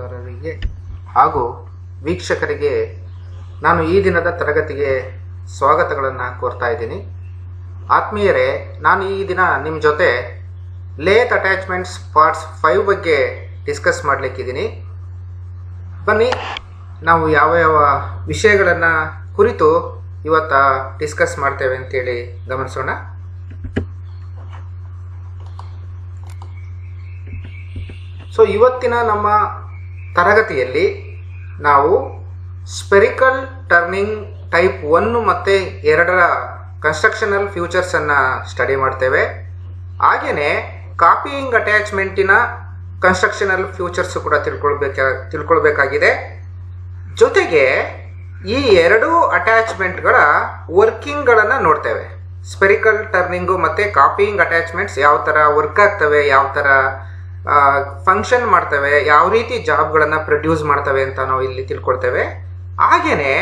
ರಿಗೆ ಹಾಗೂ ವೀಕ್ಷಕರಿಗೆ ನಾನು ಈ ದಿನದ ತರಗತಿಗೆ ಸ್ವಾಗತಗಳನ್ನು ಕೋರ್ತಾ ಇದ್ದೀನಿ. ಆತ್ಮೀಯರೇ, ನಾನು ಈ ದಿನ ನಿಮ್ಮ ಜೊತೆ ಲೇತ್ ಅಟ್ಯಾಚ್ಮೆಂಟ್ಸ್ ಪಾರ್ಟ್ಸ್ 5 ಬಗ್ಗೆ ಡಿಸ್ಕಸ್ ಮಾಡಲಿಕ್ಕಿದ್ದೀನಿ. ಬನ್ನಿ, ನಾವು ಯಾವ ಯಾವ ವಿಷಯಗಳನ್ನು ಕುರಿತು ಇವತ್ತು ಡಿಸ್ಕಸ್ ಮಾಡ್ತೇವೆ ಅಂತೇಳಿ ಗಮನಿಸೋಣ. ಸೊ ಇವತ್ತಿನ ನಮ್ಮ ತರಗತಿಯಲ್ಲಿ ನಾವು ಸ್ಪೆರಿಕಲ್ ಟರ್ನಿಂಗ್ ಟೈಪ್ 1 ಮತ್ತು 2ರ ಕನ್ಸ್ಟ್ರಕ್ಷನಲ್ ಫ್ಯೂಚರ್ಸನ್ನು ಸ್ಟಡಿ ಮಾಡ್ತೇವೆ. ಹಾಗೆಯೇ ಕಾಪಿಯಿಂಗ್ ಅಟ್ಯಾಚ್ಮೆಂಟಿನ ಕನ್ಸ್ಟ್ರಕ್ಷನಲ್ ಫ್ಯೂಚರ್ಸು ಕೂಡ ತಿಳ್ಕೊಳ್ಬೇಕಾಗಿದೆ. ಜೊತೆಗೆ ಈ 2 ಅಟ್ಯಾಚ್ಮೆಂಟ್ಗಳ ವರ್ಕಿಂಗ್ಗಳನ್ನು ನೋಡ್ತೇವೆ. ಸ್ಪೆರಿಕಲ್ ಟರ್ನಿಂಗು ಮತ್ತು ಕಾಪಿಯಿಂಗ್ ಅಟ್ಯಾಚ್ಮೆಂಟ್ಸ್ ಯಾವ ಥರ ವರ್ಕ್ ಆಗ್ತವೆ, ಯಾವ ಥರ ಫಂಕ್ಷನ್ ಮಾಡ್ತವೆ, ಯಾವ ರೀತಿ ಜಾಬ್ಗಳನ್ನು ಪ್ರೊಡ್ಯೂಸ್ ಮಾಡ್ತವೆ ಅಂತ ನಾವು ಇಲ್ಲಿ ತಿಳ್ಕೊಳ್ತೇವೆ. ಹಾಗೆಯೇ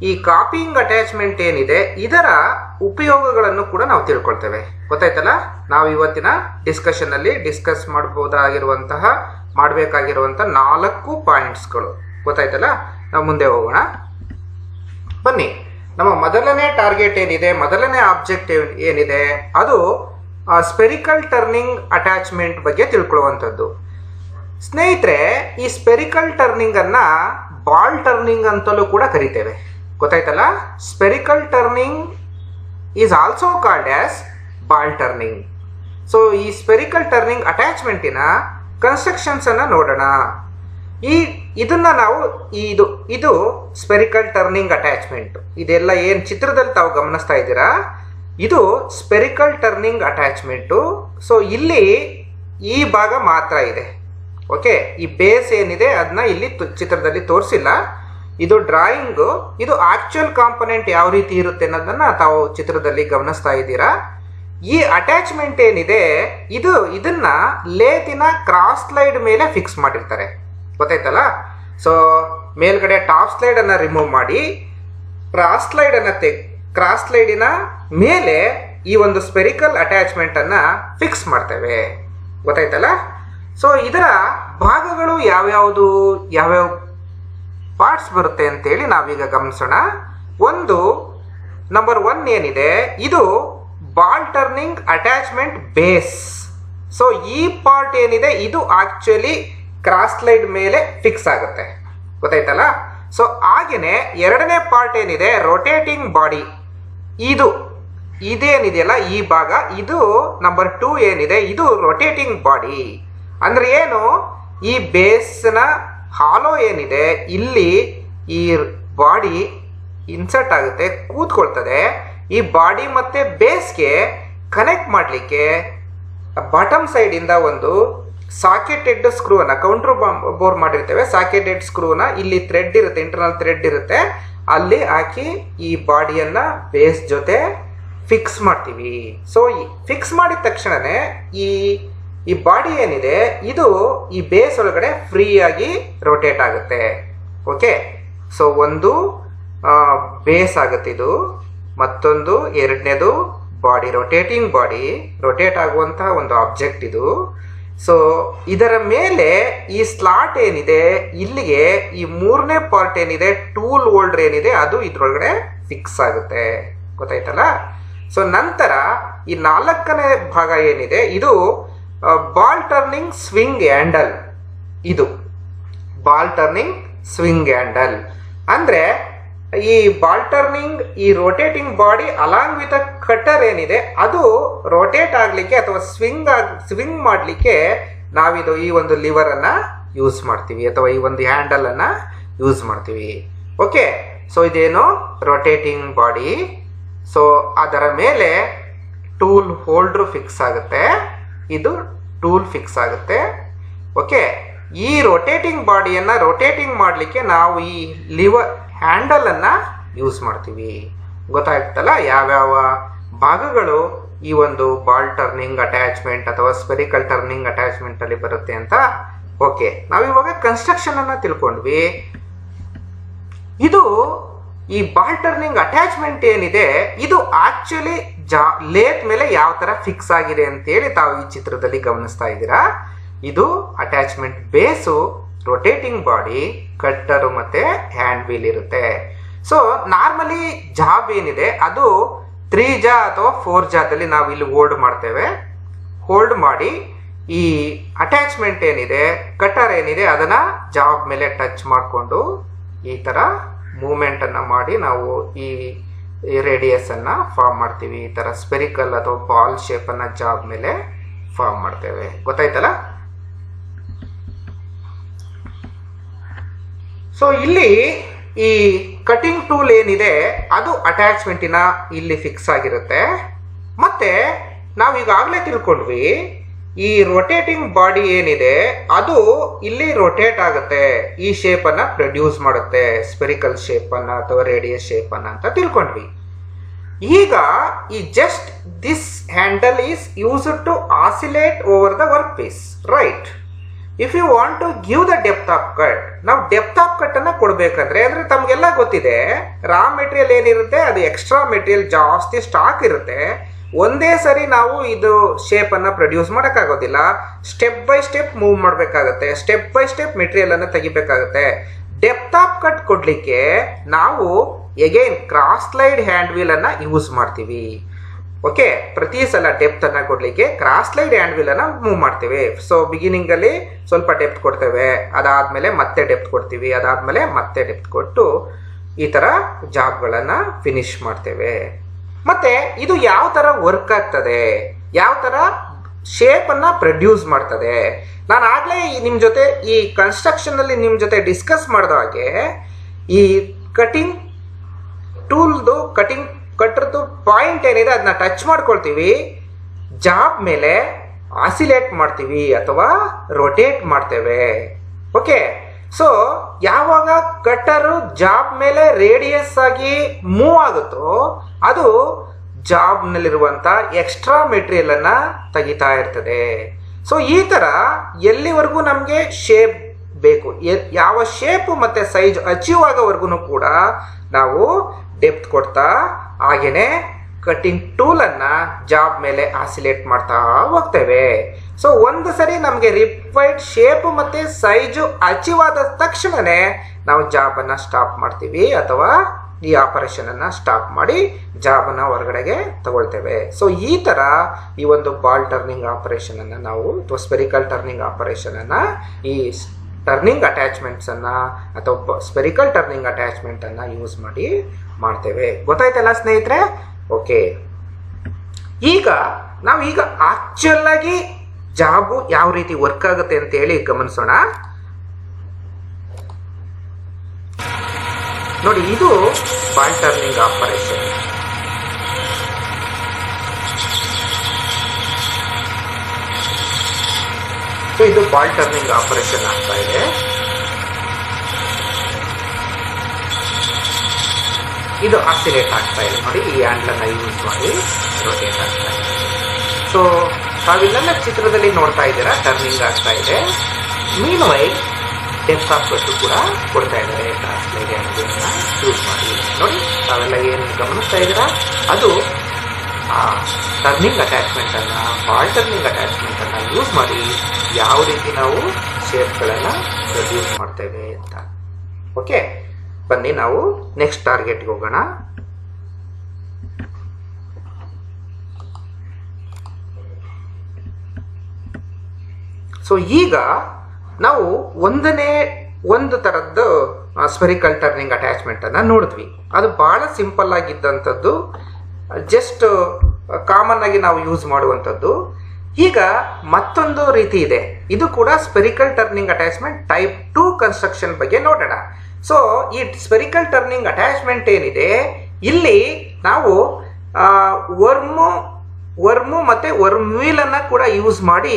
ಈ ಕಾಪಿಯಿಂಗ್ ಅಟ್ಯಾಚ್ಮೆಂಟ್ ಏನಿದೆ ಇದರ ಉಪಯೋಗಗಳನ್ನು ಕೂಡ ನಾವು ತಿಳ್ಕೊಳ್ತೇವೆ. ಗೊತ್ತಾಯ್ತಲ್ಲ, ನಾವು ಇವತ್ತಿನ ಡಿಸ್ಕಷನ್ನಲ್ಲಿ ಡಿಸ್ಕಸ್ ಮಾಡಬೇಕಾಗಿರುವಂಥ 4 ಪಾಯಿಂಟ್ಸ್ಗಳು. ಗೊತ್ತಾಯ್ತಲ್ಲ, ನಾವು ಮುಂದೆ ಹೋಗೋಣ. ಬನ್ನಿ, ನಮ್ಮ ಮೊದಲನೇ ಟಾರ್ಗೆಟ್ ಏನಿದೆ, ಮೊದಲನೇ ಆಬ್ಜೆಕ್ಟ್ ಏನಿದೆ, ಅದು ಸ್ಪೆರಿಕಲ್ ಟರ್ನಿಂಗ್ ಅಟ್ಯಾಚ್ಮೆಂಟ್ ಬಗ್ಗೆ ತಿಳ್ಕೊಳ್ಳುವಂಥದ್ದು. ಸ್ನೇಹಿತರೆ, ಈ ಸ್ಪೆರಿಕಲ್ ಟರ್ನಿಂಗ್ ಅನ್ನ ಬಾಲ್ ಟರ್ನಿಂಗ್ ಅಂತಲೂ ಕೂಡ ಕರಿತೇವೆ. ಗೊತ್ತಾಯ್ತಲ್ಲ, spherical turning is also called as ball turning. So ಈ ಸ್ಪೆರಿಕಲ್ ಟರ್ನಿಂಗ್ ಅಟ್ಯಾಚ್ಮೆಂಟಿನ ಕನ್ಸ್ಟ್ರಕ್ಷನ್ಸ್ ಅನ್ನ ನೋಡೋಣ. ಇದನ್ನ ನಾವು ಇದು ಸ್ಪೆರಿಕಲ್ ಟರ್ನಿಂಗ್ ಅಟ್ಯಾಚ್ಮೆಂಟ್. ಇದೆಲ್ಲ ಏನು ಚಿತ್ರದಲ್ಲಿ ತಾವು ಗಮನಿಸ್ತಾ ಇದ್ದೀರಾ, ಇದು ಸ್ಪೆರಿಕಲ್ ಟರ್ನಿಂಗ್ ಅಟ್ಯಾಚ್ಮೆಂಟು. ಸೊ ಇಲ್ಲಿ ಈ ಭಾಗ ಮಾತ್ರ ಇದೆ. ಓಕೆ, ಈ ಬೇಸ್ ಏನಿದೆ ಅದನ್ನ ಇಲ್ಲಿ ಚಿತ್ರದಲ್ಲಿ ತೋರಿಸಿಲ್ಲ. ಇದು ಡ್ರಾಯಿಂಗು. ಇದು ಆಕ್ಚುಯಲ್ ಕಾಂಪೊನೆಂಟ್ ಯಾವ ರೀತಿ ಇರುತ್ತೆ ಅನ್ನೋದನ್ನ ತಾವು ಚಿತ್ರದಲ್ಲಿ ಗಮನಿಸ್ತಾ ಇದ್ದೀರಾ. ಈ ಅಟ್ಯಾಚ್ಮೆಂಟ್ ಏನಿದೆ ಇದನ್ನ ಲೇತಿನ ಕ್ರಾಸ್ ಸ್ಲೈಡ್ ಮೇಲೆ ಫಿಕ್ಸ್ ಮಾಡಿರ್ತಾರೆ. ಗೊತ್ತಾಯ್ತಲ್ಲ. ಸೊ ಮೇಲ್ಗಡೆ ಟಾಪ್ ಸ್ಲೈಡ್ ಅನ್ನ ರಿಮೂವ್ ಮಾಡಿ ಕ್ರಾಸ್ ಸ್ಲೈಡಿನ ಮೇಲೆ ಈ ಒಂದು ಸ್ಪೆರಿಕಲ್ ಅಟ್ಯಾಚ್ಮೆಂಟ್ ಅನ್ನ ಫಿಕ್ಸ್ ಮಾಡ್ತೇವೆ. ಗೊತ್ತಾಯ್ತಲ್ಲ. ಸೊ ಇದರ ಭಾಗಗಳು ಯಾವ್ಯಾವ ಪಾರ್ಟ್ಸ್ ಬರುತ್ತೆ ಅಂತೇಳಿ ನಾವೀಗ ಗಮನಿಸೋಣ. ನಂಬರ್ 1 ಏನಿದೆ, ಇದು ball turning attachment base. So ಈ ಪಾರ್ಟ್ ಏನಿದೆ ಇದು ಆಕ್ಚುಲಿ ಕ್ರಾಸ್ ಸ್ಲೈಡ್ ಮೇಲೆ ಫಿಕ್ಸ್ ಆಗುತ್ತೆ. ಗೊತ್ತಾಯ್ತಲ್ಲ. ಸೊ ಹಾಗೇನೆ 2ನೇ ಪಾರ್ಟ್ ಏನಿದೆ, ರೊಟೇಟಿಂಗ್ ಬಾಡಿ. ಇದೇನಿದೆಯಲ್ಲ ಈ ಭಾಗ, ಇದು ನಂಬರ್ 2 ಏನಿದೆ, ಇದು ರೊಟೇಟಿಂಗ್ ಬಾಡಿ. ಅಂದ್ರೆ ಏನು, ಈ ಬೇಸ್ನ ಹಾಲೋ ಏನಿದೆ ಇಲ್ಲಿ ಈ ಬಾಡಿ ಇನ್ಸರ್ಟ್ ಆಗುತ್ತೆ, ಕೂತ್ಕೊಳ್ತದೆ. ಈ ಬಾಡಿ ಮತ್ತೆ ಬೇಸ್ಗೆ ಕನೆಕ್ಟ್ ಮಾಡಲಿಕ್ಕೆ ಬಾಟಮ್ ಸೈಡ್ ಇಂದ ಒಂದು ಸಾಕೆಟೆಡ್ ಸ್ಕ್ರೂನ, ಕೌಂಟರ್ ಬೋರ್ ಮಾಡಿರ್ತೇವೆ. ಸಾಕೆಟೆಡ್ ಸ್ಕ್ರೂನ ಇಲ್ಲಿ ಥ್ರೆಡ್ ಇರುತ್ತೆ, ಇಂಟರ್ನಲ್ ಥ್ರೆಡ್ ಇರುತ್ತೆ, ಅಲ್ಲಿ ಹಾಕಿ ಈ ಬಾಡಿಯನ್ನ ಬೇಸ್ ಜೊತೆ ಫಿಕ್ಸ್ ಮಾಡ್ತೀವಿ. ಸೊ ಫಿಕ್ಸ್ ಮಾಡಿದ ತಕ್ಷಣನೇ ಈ ಬಾಡಿ ಏನಿದೆ ಇದು ಈ ಬೇಸ್ ಒಳಗಡೆ ಫ್ರೀ ಆಗಿ ರೊಟೇಟ್ ಆಗುತ್ತೆ. ಓಕೆ, ಸೊ ಒಂದು ಬೇಸ್ ಆಗುತ್ತೆ ಇದು, ಮತ್ತೊಂದು 2ನೇದು ಬಾಡಿ, ರೊಟೇಟಿಂಗ್ ಬಾಡಿ, ರೊಟೇಟ್ ಆಗುವಂತಹ ಒಂದು ಆಬ್ಜೆಕ್ಟ್ ಇದು. ಸೊ ಇದರ ಮೇಲೆ ಈ ಸ್ಲಾಟ್ ಏನಿದೆ ಇಲ್ಲಿಗೆ ಈ 3ನೇ ಪಾರ್ಟ್ ಏನಿದೆ, ಟೂಲ್ ಹೋಲ್ಡರ್ ಏನಿದೆ, ಅದು ಇದ್ರೊಳಗಡೆ ಫಿಕ್ಸ್ ಆಗುತ್ತೆ. ಗೊತ್ತಾಯ್ತಲ್ಲ. ಸೊ ನಂತರ ಈ 4ನೇ ಭಾಗ ಏನಿದೆ, ಇದು ಬಾಲ್ ಟರ್ನಿಂಗ್ ಸ್ವಿಂಗ್ ಹ್ಯಾಂಡಲ್. ಇದು ಬಾಲ್ ಟರ್ನಿಂಗ್ ಸ್ವಿಂಗ್ ಹ್ಯಾಂಡಲ್ ಅಂದ್ರೆ ಈ ಬಾಲ್ ಟರ್ನಿಂಗ್, ಈ rotating body along with a cutter ಏನಿದೆ ಅದು ರೊಟೇಟ್ ಆಗ್ಲಿಕ್ಕೆ ಅಥವಾ ಸ್ವಿಂಗ್ ಮಾಡಲಿಕ್ಕೆ ನಾವಿದು ಈ ಒಂದು ಲಿವರ್ ಅನ್ನ ಯೂಸ್ ಮಾಡ್ತೀವಿ, ಅಥವಾ ಈ ಒಂದು ಹ್ಯಾಂಡಲ್ ಅನ್ನ ಯೂಸ್ ಮಾಡ್ತೀವಿ. ಓಕೆ, ಸೊ ಇದೇನು ರೊಟೇಟಿಂಗ್ ಬಾಡಿ. ಸೊ ಅದರ ಮೇಲೆ ಟೂಲ್ ಹೋಲ್ಡರ್ ಫಿಕ್ಸ್ ಆಗುತ್ತೆ, ಇದು ಟೂಲ್ ಫಿಕ್ಸ್ ಆಗುತ್ತೆ. ಓಕೆ, ಈ ರೊಟೇಟಿಂಗ್ ಬಾಡಿಯನ್ನ ರೊಟೇಟಿಂಗ್ ಮಾಡಲಿಕ್ಕೆ ನಾವು ಈ ಲಿವರ್ ಹ್ಯಾಂಡಲ್ ಅನ್ನ ಯೂಸ್ ಮಾಡ್ತೀವಿ. ಗೊತ್ತಾಗ್ತಲ್ಲ ಯಾವ್ಯಾವ ಭಾಗಗಳು ಈ ಒಂದು ಬಾಲ್ ಟರ್ನಿಂಗ್ ಅಟ್ಯಾಚ್ಮೆಂಟ್ ಅಥವಾ ಸ್ಪೆರಿಕಲ್ ಟರ್ನಿಂಗ್ ಅಟ್ಯಾಚ್ಮೆಂಟ್ ಅಲ್ಲಿ ಬರುತ್ತೆ ಅಂತ. ಓಕೆ, ನಾವಿವಾಗ ಕನ್ಸ್ಟ್ರಕ್ಷನ್ ಅನ್ನ ತಿಳ್ಕೊಂಡ್ವಿ. ಇದು ಈ ಬಾಲ್ ಟರ್ನಿಂಗ್ ಅಟ್ಯಾಚ್ಮೆಂಟ್ ಏನಿದೆ ಇದು ಆಕ್ಚುಲಿ ಲೇತ್ ಮೇಲೆ ಯಾವ ತರ ಫಿಕ್ಸ್ ಆಗಿದೆ ಅಂತೇಳಿ ತಾವು ಈ ಚಿತ್ರದಲ್ಲಿ ಗಮನಿಸ್ತಾ ಇದ್ದೀರಾ. ಇದು ಅಟ್ಯಾಚ್ಮೆಂಟ್ ಬೇಸು, ರೊಟೇಟಿಂಗ್ ಬಾಡಿ, ಕಟ್ಟರು ಮತ್ತೆ ಹ್ಯಾಂಡ್ ವೀಲ್ ಇರುತ್ತೆ. ಸೊ ನಾರ್ಮಲಿ ಜಾಬ್ ಏನಿದೆ ಅದು 3 ಜಾ ಅಥವಾ 4 ಜಾದಲ್ಲಿ ನಾವು ಇಲ್ಲಿ ಹೋಲ್ಡ್ ಮಾಡ್ತೇವೆ. ಹೋಲ್ಡ್ ಮಾಡಿ ಈ ಅಟ್ಯಾಚ್ಮೆಂಟ್ ಏನಿದೆ, ಕಟರ್ ಏನಿದೆ, ಅದನ್ನ ಜಾಬ್ ಮೇಲೆ ಟಚ್ ಮಾಡಿಕೊಂಡು ಈ ತರ ಮೂವ್ಮೆಂಟ್ ಅನ್ನ ಮಾಡಿ ನಾವು ಈ ರೇಡಿಯಸ್ ಅನ್ನ ಫಾರ್ಮ್ ಮಾಡ್ತೀವಿ. ಈ ತರ ಸ್ಪೆರಿಕಲ್ ಅಥವಾ ಬಾಲ್ ಶೇಪ್ ಅನ್ನ ಜಾಬ್ ಮೇಲೆ ಫಾರ್ಮ್ ಮಾಡ್ತೇವೆ. ಗೊತ್ತಾಯ್ತಲ್ಲ? ಸೊ ಇಲ್ಲಿ ಈ ಕಟಿಂಗ್ ಟೂಲ್ ಏನಿದೆ ಅದು ಅಟ್ಯಾಚ್ಮೆಂಟಿನ ಇಲ್ಲಿ ಫಿಕ್ಸ್ ಆಗಿರುತ್ತೆ. ಮತ್ತೆ ನಾವು ಈಗಾಗಲೇ ತಿಳ್ಕೊಂಡ್ವಿ, ಈ ರೊಟೇಟಿಂಗ್ ಬಾಡಿ ಏನಿದೆ ಅದು ಇಲ್ಲಿ ರೊಟೇಟ್ ಆಗುತ್ತೆ, ಈ ಶೇಪ್ ಅನ್ನ ಪ್ರೊಡ್ಯೂಸ್ ಮಾಡುತ್ತೆ, ಸ್ಪೆರಿಕಲ್ ಶೇಪ್ ಅನ್ನ ಅಥವಾ ರೇಡಿಯಸ್ ಶೇಪ್ ಅನ್ನ ಅಂತ ತಿಳ್ಕೊಂಡ್ವಿ. ಈಗ ಈ just this handle is used to oscillate over the work piece, right? If you want to give the depth of cut, ನಾವು ಡೆಪ್ತ್ ಆಫ್ ಕಟ್ ಅನ್ನ ಕೊಡ್ಬೇಕಂದ್ರೆ, ಅಂದ್ರೆ ತಮ್ಗೆಲ್ಲ ಗೊತ್ತಿದೆ ರಾ ಮೆಟೀರಿಯಲ್ ಏನಿರುತ್ತೆ ಅದು ಎಕ್ಸ್ಟ್ರಾ ಮೆಟೀರಿಯಲ್ ಜಾಸ್ತಿ ಸ್ಟಾಕ್ ಇರುತ್ತೆ. ಒಂದೇ ಸರಿ ನಾವು ಇದು ಶೇಪ್ ಅನ್ನ ಪ್ರೊಡ್ಯೂಸ್ ಮಾಡೋಕ್ಕಾಗೋದಿಲ್ಲ. ಸ್ಟೆಪ್ ಬೈ ಸ್ಟೆಪ್ ಮೂವ್ ಮಾಡಬೇಕಾಗತ್ತೆ, ಸ್ಟೆಪ್ ಬೈ ಸ್ಟೆಪ್ ಮೆಟೀರಿಯಲ್ ಅನ್ನ ತೆಗಿಬೇಕಾಗತ್ತೆ. ಡೆಪ್ತ್ ಆಫ್ ಕಟ್ ಕೊಡ್ಲಿಕ್ಕೆ ನಾವು again cross slide hand wheel ಅನ್ನ ಯೂಸ್ ಮಾಡ್ತೀವಿ. ಓಕೆ, ಪ್ರತಿ ಸಲ ಡೆಪ್ತ್ ಅನ್ನ ಕೊಡ್ಲಿಕ್ಕೆ ಕ್ರಾಸ್ ಸ್ಲೈಡ್ ಹ್ಯಾಂಡ್ ವೀಲ್ ಅನ್ನ ಮೂವ್ ಮಾಡ್ತೀವಿ. ಸೊ ಬಿಗಿನಿಂಗ್ ಅಲ್ಲಿ ಸ್ವಲ್ಪ ಡೆಪ್ತ್ ಕೊಡ್ತೇವೆ, ಅದಾದ್ಮೇಲೆ ಮತ್ತೆ ಡೆಪ್ತ್ ಕೊಡ್ತೀವಿ, ಅದಾದ್ಮೇಲೆ ಮತ್ತೆ ಡೆಪ್ತ್ ಕೊಟ್ಟು ಈ ತರ ಜಾಬ್ಗಳನ್ನ ಫಿನಿಶ್ ಮಾಡ್ತೇವೆ. ಮತ್ತೆ ಇದು ಯಾವ ತರ ವರ್ಕ್ ಆಗ್ತದೆ, ಯಾವ ತರ ಶೇಪ್ ಅನ್ನ ಪ್ರೊಡ್ಯೂಸ್ ಮಾಡ್ತದೆ, ನಾನು ಆಗ್ಲೇ ನಿಮ್ ಜೊತೆ ಈ ಕನ್ಸ್ಟ್ರಕ್ಷನ್ ಅಲ್ಲಿ ನಿಮ್ ಜೊತೆ ಡಿಸ್ಕಸ್ ಮಾಡಿದ ಹಾಗೆ ಈ ಕಟಿಂಗ್ ಟೂಲ್ದು ಕಟ್ರದ್ದು ಪಾಯಿಂಟ್ ಏನಿದೆ ಅದನ್ನ ಟಚ್ ಮಾಡ್ಕೊಳ್ತೀವಿ, ಜಾಬ್ ಮೇಲೆ ಆಸಿಲೇಟ್ ಮಾಡ್ತೀವಿ ಅಥವಾ ರೊಟೇಟ್ ಮಾಡ್ತೇವೆ. ಓಕೆ, ಸೊ ಯಾವಾಗ ಕಟ್ಟರು ಜಾಬ್ ಮೇಲೆ ರೇಡಿಯಸ್ ಆಗಿ ಮೂವ್ ಆಗುತ್ತೋ ಅದು ಜಾಬ್ ನಲ್ಲಿರುವಂತ ಎಕ್ಸ್ಟ್ರಾ ಮೆಟೀರಿಯಲ್ ಅನ್ನ ತೆಗಿತಾ ಇರ್ತದೆ. ಸೊ ಈ ತರ ಎಲ್ಲಿವರೆಗೂ ನಮ್ಗೆ ಶೇಪ್ ಬೇಕು, ಯಾವ ಶೇಪ್ ಮತ್ತೆ ಸೈಜ್ ಅಚೀವ್ ಆಗೋವರೆಗೂ ಕೂಡ ನಾವು ಡೆಪ್ತ್ ಕೊಡ್ತಾ ಹಾಗೇನೆ ಕಟಿಂಗ್ ಟೂಲ್ ಅನ್ನ ಜಾಬ್ ಮೇಲೆ ಆಸಿಲೇಟ್ ಮಾಡ್ತಾ ಹೋಗ್ತೇವೆ. ಸೊ ಒಂದು ಸರಿ ನಮಗೆ ರಿಕ್ವೈರ್ಡ್ ಶೇಪ್ ಮತ್ತೆ ಸೈಜು ಅಚೀವ್ ಆದ ತಕ್ಷಣನೇ ನಾವು ಜಾಬ್ ಅನ್ನ ಸ್ಟಾಪ್ ಮಾಡ್ತೀವಿ ಅಥವಾ ಈ ಆಪರೇಷನ್ ಅನ್ನ ಸ್ಟಾಪ್ ಮಾಡಿ ಜಾಬ್ ಅನ್ನ ಹೊರಗಡೆಗೆ ತಗೊಳ್ತೇವೆ. ಸೊ ಈ ತರ ಈ ಒಂದು ಬಾಲ್ ಟರ್ನಿಂಗ್ ಆಪರೇಷನ್ ಅನ್ನ ನಾವು ಅಥವಾ ಸ್ಪೆರಿಕಲ್ ಟರ್ನಿಂಗ್ ಆಪರೇಷನ್ ಅನ್ನ ಈ ಟರ್ನಿಂಗ್ ಅಟ್ಯಾಚ್ಮೆಂಟ್ಸ್ ಅನ್ನ ಅಥವಾ ಸ್ಪೆರಿಕಲ್ ಟರ್ನಿಂಗ್ ಅಟ್ಯಾಚ್ಮೆಂಟ್ ಅನ್ನ ಯೂಸ್ ಮಾಡಿ ಮಾಡ್ತೇವೆ. ಗೊತ್ತಾಯ್ತಲ್ಲ ಸ್ನೇಹಿತರೆ? ಓಕೆ, ಈಗ ಆಕ್ಚುಯಲ್ ಆಗಿ ಜಾಬು ಯಾವ ರೀತಿ ವರ್ಕ್ ಆಗುತ್ತೆ ಅಂತ ಹೇಳಿ ಗಮನಿಸೋಣ. ನೋಡಿ, ಇದು ಬಾಲ್ ಟರ್ನಿಂಗ್ ಆಪರೇಷನ್. ಸೊ ಇದು ಬಾಲ್ ಟರ್ನಿಂಗ್ ಆಪರೇಷನ್ ಆಗ್ತಾ ಇದೆ. ಇದು ಆಸಿಲೇಟ್ ಆಗ್ತಾ ಇದೆ. ನೋಡಿ, ಈ ಹ್ಯಾಂಡಲ್ ಅನ್ನ ಯೂಸ್ ಮಾಡಿ ರೊಟೇಟ್ ಆಗ್ತಾ ಇದೆ. ಸೊ ತಾವಿಲ್ಲೆಲ್ಲ ಚಿತ್ರದಲ್ಲಿ ನೋಡ್ತಾ ಇದ್ದೀರಾ, ಟರ್ನಿಂಗ್ ಆಗ್ತಾ ಇದೆ. ಮೀನ್ ವೈಲ್ ಡೆಪ್ತ್ ಆಫ್ ಕಟ್ ಕೂಡ ಕೊಡ್ತಾ ಇದ್ದಾರೆ ಕ್ರಾಸ್ ಸ್ಲೈಡ್ ಹ್ಯಾಂಡ್ ವೀಲ್ ಅನ್ನ ಯೂಸ್ ಮಾಡಿ. ನೋಡಿ, ತಾವೆಲ್ಲ ಏನು ಗಮನಿಸ್ತಾ ಇದ್ದೀರಾ, ಅದು ಆ ಟರ್ನಿಂಗ್ ಅಟ್ಯಾಚ್ಮೆಂಟ್ ಅನ್ನ, ಬಾಲ್ ಟರ್ನಿಂಗ್ ಅಟ್ಯಾಚ್ಮೆಂಟ್ ಅನ್ನ ಯೂಸ್ ಮಾಡಿ ಯಾವ ರೀತಿ ನಾವು ಶೇಪ್ಗಳನ್ನ ಪ್ರೊಡ್ಯೂಸ್ ಮಾಡ್ತೇವೆ ಅಂತ. ಓಕೆ, ಬನ್ನಿ ನಾವು ನೆಕ್ಸ್ಟ್ ಟಾರ್ಗೆಟ್ಗೆ ಹೋಗೋಣ. ಸೊ ಈಗ ನಾವು ಒಂದು ತರದ್ದು ಸ್ಪೆರಿಕಲ್ ಟರ್ನಿಂಗ್ ಅಟ್ಯಾಚ್ಮೆಂಟ್ ಅನ್ನ ನೋಡಿದ್ವಿ. ಅದು ಬಹಳ ಸಿಂಪಲ್ ಆಗಿದ್ದಂಥದ್ದು, ಜಸ್ಟ್ ಕಾಮನ್ ಆಗಿ ನಾವು ಯೂಸ್ ಮಾಡುವಂಥದ್ದು. ಈಗ ಮತ್ತೊಂದು ರೀತಿ ಇದೆ, ಇದು ಕೂಡ spherical turning attachment type 2 construction ಬಗ್ಗೆ ನೋಡೋಣ. ಸೊ ಈ ಸ್ಪೆರಿಕಲ್ ಟರ್ನಿಂಗ್ ಅಟ್ಯಾಚ್ಮೆಂಟ್ ಏನಿದೆ, ಇಲ್ಲಿ ನಾವು ವರ್ಮು ಮತ್ತೆ ವರ್ಮ್ ವೀಲ್ ಅನ್ನ ಕೂಡ ಯೂಸ್ ಮಾಡಿ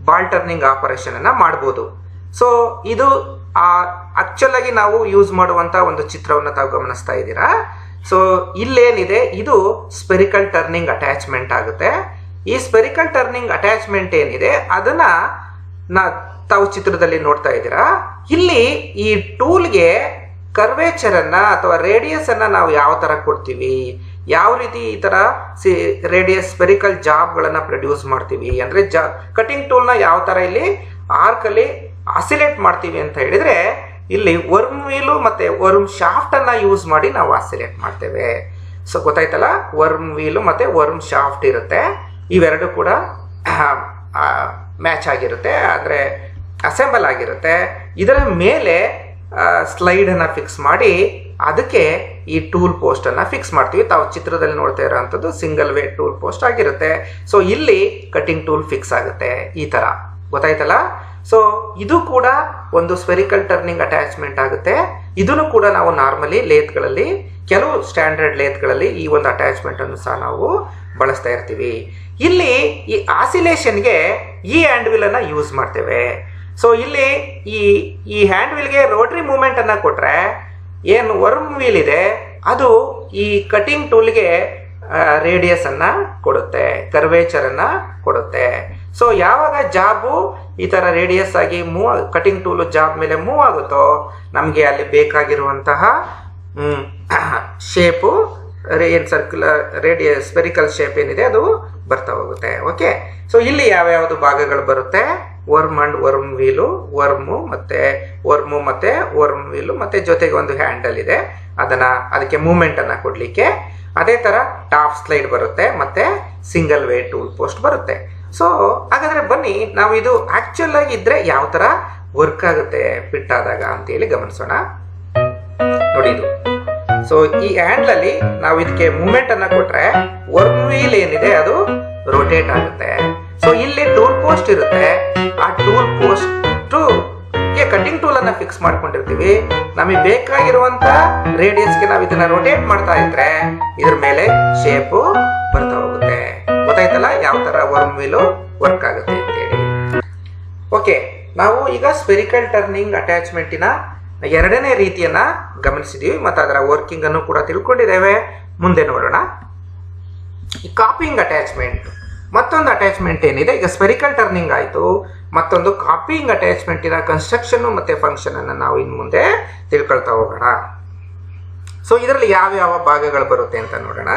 ಬಾಲ್ ಟರ್ನಿಂಗ್ ಆಪರೇಷನ್ ಅನ್ನ ಮಾಡಬಹುದು. ಸೊ ಇದು ಆಕ್ಚುಲ್ ಆಗಿ ನಾವು ಯೂಸ್ ಮಾಡುವಂತ ಒಂದು ಚಿತ್ರವನ್ನು ತಾವು ಗಮನಿಸ್ತಾ ಇದ್ದೀರಾ. ಸೊ ಇಲ್ಲೇನಿದೆ, ಇದು ಸ್ಪೆರಿಕಲ್ ಟರ್ನಿಂಗ್ ಅಟ್ಯಾಚ್ಮೆಂಟ್ ಆಗುತ್ತೆ. ಈ ಸ್ಪೆರಿಕಲ್ ಟರ್ನಿಂಗ್ ಅಟ್ಯಾಚ್ಮೆಂಟ್ ಏನಿದೆ ಅದನ್ನ ತಾವು ಚಿತ್ರದಲ್ಲಿ ನೋಡ್ತಾ ಇದ್ದೀರಾ. ಇಲ್ಲಿ ಈ ಟೂಲ್ಗೆ ಕರ್ವೇಚರ್ ಅನ್ನ ಅಥವಾ ರೇಡಿಯಸ್ ಅನ್ನ ನಾವು ಯಾವ ತರ ಕೊಡ್ತೀವಿ, ಯಾವ ರೀತಿ ಈ ತರ ರೇಡಿಯಸ್ ಸ್ಪೆರಿಕಲ್ ಜಾಬ್ ಗಳನ್ನ ಪ್ರೊಡ್ಯೂಸ್ ಮಾಡ್ತೀವಿ ಅಂದ್ರೆ ಕಟಿಂಗ್ ಟೂಲ್ ನ ಯಾವ ತರ ಇಲ್ಲಿ ಆರ್ಕ್ ಅಲ್ಲಿ ಆಸಿಲೇಟ್ ಮಾಡ್ತೀವಿ ಅಂತ ಹೇಳಿದ್ರೆ ಇಲ್ಲಿ ವರ್ಮ್ ವೀಲು ಮತ್ತೆ ವರ್ಮ್ ಶಾಫ್ಟ್ ಅನ್ನ ಯೂಸ್ ಮಾಡಿ ನಾವು ಆಸಿಲೇಟ್ ಮಾಡ್ತೇವೆ. ಸೊ ಗೊತ್ತಾಯ್ತಲ್ಲ, ವರ್ಮ್ ವೀಲು ಮತ್ತೆ ವರ್ಮ್ ಶಾಫ್ಟ್ ಇರುತ್ತೆ, ಇವೆರಡು ಕೂಡ ಮ್ಯಾಚ್ ಆಗಿರುತ್ತೆ, ಅಂದರೆ ಅಸೆಂಬಲ್ ಆಗಿರುತ್ತೆ. ಇದರ ಮೇಲೆ ಸ್ಲೈಡನ್ನು ಫಿಕ್ಸ್ ಮಾಡಿ ಅದಕ್ಕೆ ಈ ಟೂಲ್ ಪೋಸ್ಟನ್ನು ಫಿಕ್ಸ್ ಮಾಡ್ತೀವಿ. ತಾವು ಚಿತ್ರದಲ್ಲಿ ನೋಡ್ತಾ ಇರೋವಂಥದ್ದು ಸಿಂಗಲ್ ವೇ ಟೂಲ್ ಪೋಸ್ಟ್ ಆಗಿರುತ್ತೆ. ಸೊ ಇಲ್ಲಿ ಕಟಿಂಗ್ ಟೂಲ್ ಫಿಕ್ಸ್ ಆಗುತ್ತೆ ಈ ಥರ, ಗೊತ್ತಾಯ್ತಲ್ಲ. ಸೊ ಇದು ಕೂಡ ಒಂದು ಸ್ಪೆರಿಕಲ್ ಟರ್ನಿಂಗ್ ಅಟ್ಯಾಚ್ಮೆಂಟ್ ಆಗುತ್ತೆ. ಇದನ್ನು ಕೂಡ ನಾವು ನಾರ್ಮಲಿ ಲೇತ್ಗಳಲ್ಲಿ, ಕೆಲವು ಸ್ಟ್ಯಾಂಡರ್ಡ್ ಲೇತ್ಗಳಲ್ಲಿ ಈ ಒಂದು ಅಟ್ಯಾಚ್ಮೆಂಟ್ ಅನ್ನು ಸಹ ನಾವು ಬಳಸ್ತಾ ಇರ್ತೀವಿ. ಇಲ್ಲಿ ಈ ಆಸಿಲೇಷನ್ಗೆ ಈ ಹ್ಯಾಂಡ್ ವೀಲ್ ಅನ್ನ ಯೂಸ್ ಮಾಡ್ತೇವೆ. ಸೊ ಇಲ್ಲಿ ಈ ಹ್ಯಾಂಡ್ ವೀಲ್ಗೆ ರೋಟರಿ ಮೂವ್ಮೆಂಟ್ ಅನ್ನ ಕೊಟ್ರೆ ಏನು ವರ್ಮ್ ವೀಲ್ ಇದೆ ಅದು ಈ ಕಟಿಂಗ್ ಟೂಲ್ಗೆ ರೇಡಿಯಸ್ ಅನ್ನ ಕೊಡುತ್ತೆ, ಕರ್ವೇಚರ್ ಅನ್ನ ಕೊಡುತ್ತೆ. ಸೊ ಯಾವಾಗ ಜಾಬು ಈ ತರ ರೇಡಿಯಸ್ ಆಗಿ ಕಟಿಂಗ್ ಟೂಲ್ ಜಾಬ್ ಮೇಲೆ ಮೂವ್ ಆಗುತ್ತೋ ನಮಗೆ ಅಲ್ಲಿ ಬೇಕಾಗಿರುವಂತಹ ಶೇಪು ಏನು ಸರ್ಕ್ಯುಲರ್ ರೇಡಿಯಸ್ ಸ್ಪೆರಿಕಲ್ ಶೇಪ್ ಏನಿದೆ ಅದು ಬರ್ತಾ ಹೋಗುತ್ತೆ. ಓಕೆ, ಸೊ ಇಲ್ಲಿ ಯಾವ್ಯಾವುದು ಭಾಗಗಳು ಬರುತ್ತೆ, worm and worm wheel, worm ಮತ್ತೆ ವರ್ಮ್ ವೀಲು ಮತ್ತೆ ಜೊತೆಗೆ ಒಂದು ಹ್ಯಾಂಡಲ್ ಇದೆ, ಅದಕ್ಕೆ ಮೂವ್ಮೆಂಟ್ ಅನ್ನ ಕೊಡ್ಲಿಕ್ಕೆ. ಅದೇ ತರ ಟಾಪ್ ಸ್ಲೈಡ್ ಬರುತ್ತೆ ಮತ್ತೆ ಸಿಂಗಲ್ ವೇ ಟೂಲ್ ಪೋಸ್ಟ್ ಬರುತ್ತೆ. ಸೊ ಹಾಗಾದ್ರೆ ಬನ್ನಿ ನಾವು ಇದು ಆಕ್ಚುಲ್ ಆಗಿ ಇದ್ರೆ ಯಾವ ತರ ವರ್ಕ್ ಆಗುತ್ತೆ ಫಿಟ್ ಆದಾಗ ಅಂತ ಹೇಳಿ ಗಮನಿಸೋಣ. ನೋಡಿ ಇದು, ಸೊ ಈ ಹ್ಯಾಂಡಲ್ ಅಲ್ಲಿ ನಾವು ಇದಕ್ಕೆ ಮೂವ್ಮೆಂಟ್ ಅನ್ನ ಕೊಟ್ರೆ ವರ್ಮ್ ವೀಲ್ ಏನಿದೆ ಅದು ರೊಟೇಟ್ ಆಗುತ್ತೆ. ಸೊ ಇಲ್ಲಿ ಟೂಲ್ ಪೋಸ್ಟ್ ಇರುತ್ತೆ, ಆ ಟೂಲ್ ಪೋಸ್ಟ್ ಕಟಿಂಗ್ ಟೂಲ್ ಅನ್ನ ಫಿಕ್ಸ್ ಮಾಡ್ಕೊಂಡಿರ್ತೀವಿ. ನಮಗೆ ಬೇಕಾಗಿರುವಂತ ರೇಡಿಯಸ್ಗೆ ನಾವು ಇದನ್ನ ರೊಟೇಟ್ ಮಾಡ್ತಾ ಇದ್ರೆ ಇದ್ರ ಮೇಲೆ ಶೇಪು ಬರ್ತಾ ಹೋಗುತ್ತೆ. ಗೊತ್ತಾಯ್ತಲ್ಲ ಯಾವ ತರ ವರ್ಮ್ ವೀಲು ವರ್ಕ್ ಆಗುತ್ತೆ ಅಂತ ಹೇಳಿ. ಓಕೆ, ನಾವು ಈಗ ಸ್ಪೆರಿಕಲ್ ಟರ್ನಿಂಗ್ ಅಟ್ಯಾಚ್ಮೆಂಟಿನ ಎರಡನೇ ರೀತಿಯನ್ನ ಗಮನಿಸಿದೀವಿ ಮತ್ತು ಅದರ ವರ್ಕಿಂಗ್ ಅನ್ನು ಕೂಡ ತಿಳ್ಕೊಂಡಿದ್ದೇವೆ. ಮುಂದೆ ನೋಡೋಣ ಈ ಕಾಪಿಂಗ್ ಅಟ್ಯಾಚ್ಮೆಂಟ್. ಮತ್ತೊಂದು ಅಟ್ಯಾಚ್ಮೆಂಟ್ ಏನಿದೆ, ಈಗ ಸ್ಪೆರಿಕಲ್ ಟರ್ನಿಂಗ್ ಆಯಿತು, ಮತ್ತೊಂದು ಕಾಪಿಂಗ್ ಅಟ್ಯಾಚ್ಮೆಂಟಿನ ಕನ್ಸ್ಟ್ರಕ್ಷನ್ ಮತ್ತೆ ಫಂಕ್ಷನ್ ಅನ್ನು ನಾವು ಇನ್ನು ಮುಂದೆ ತಿಳ್ಕೊಳ್ತಾ ಹೋಗೋಣ. ಸೊ ಇದರಲ್ಲಿ ಯಾವ ಭಾಗಗಳು ಬರುತ್ತೆ ಅಂತ ನೋಡೋಣ.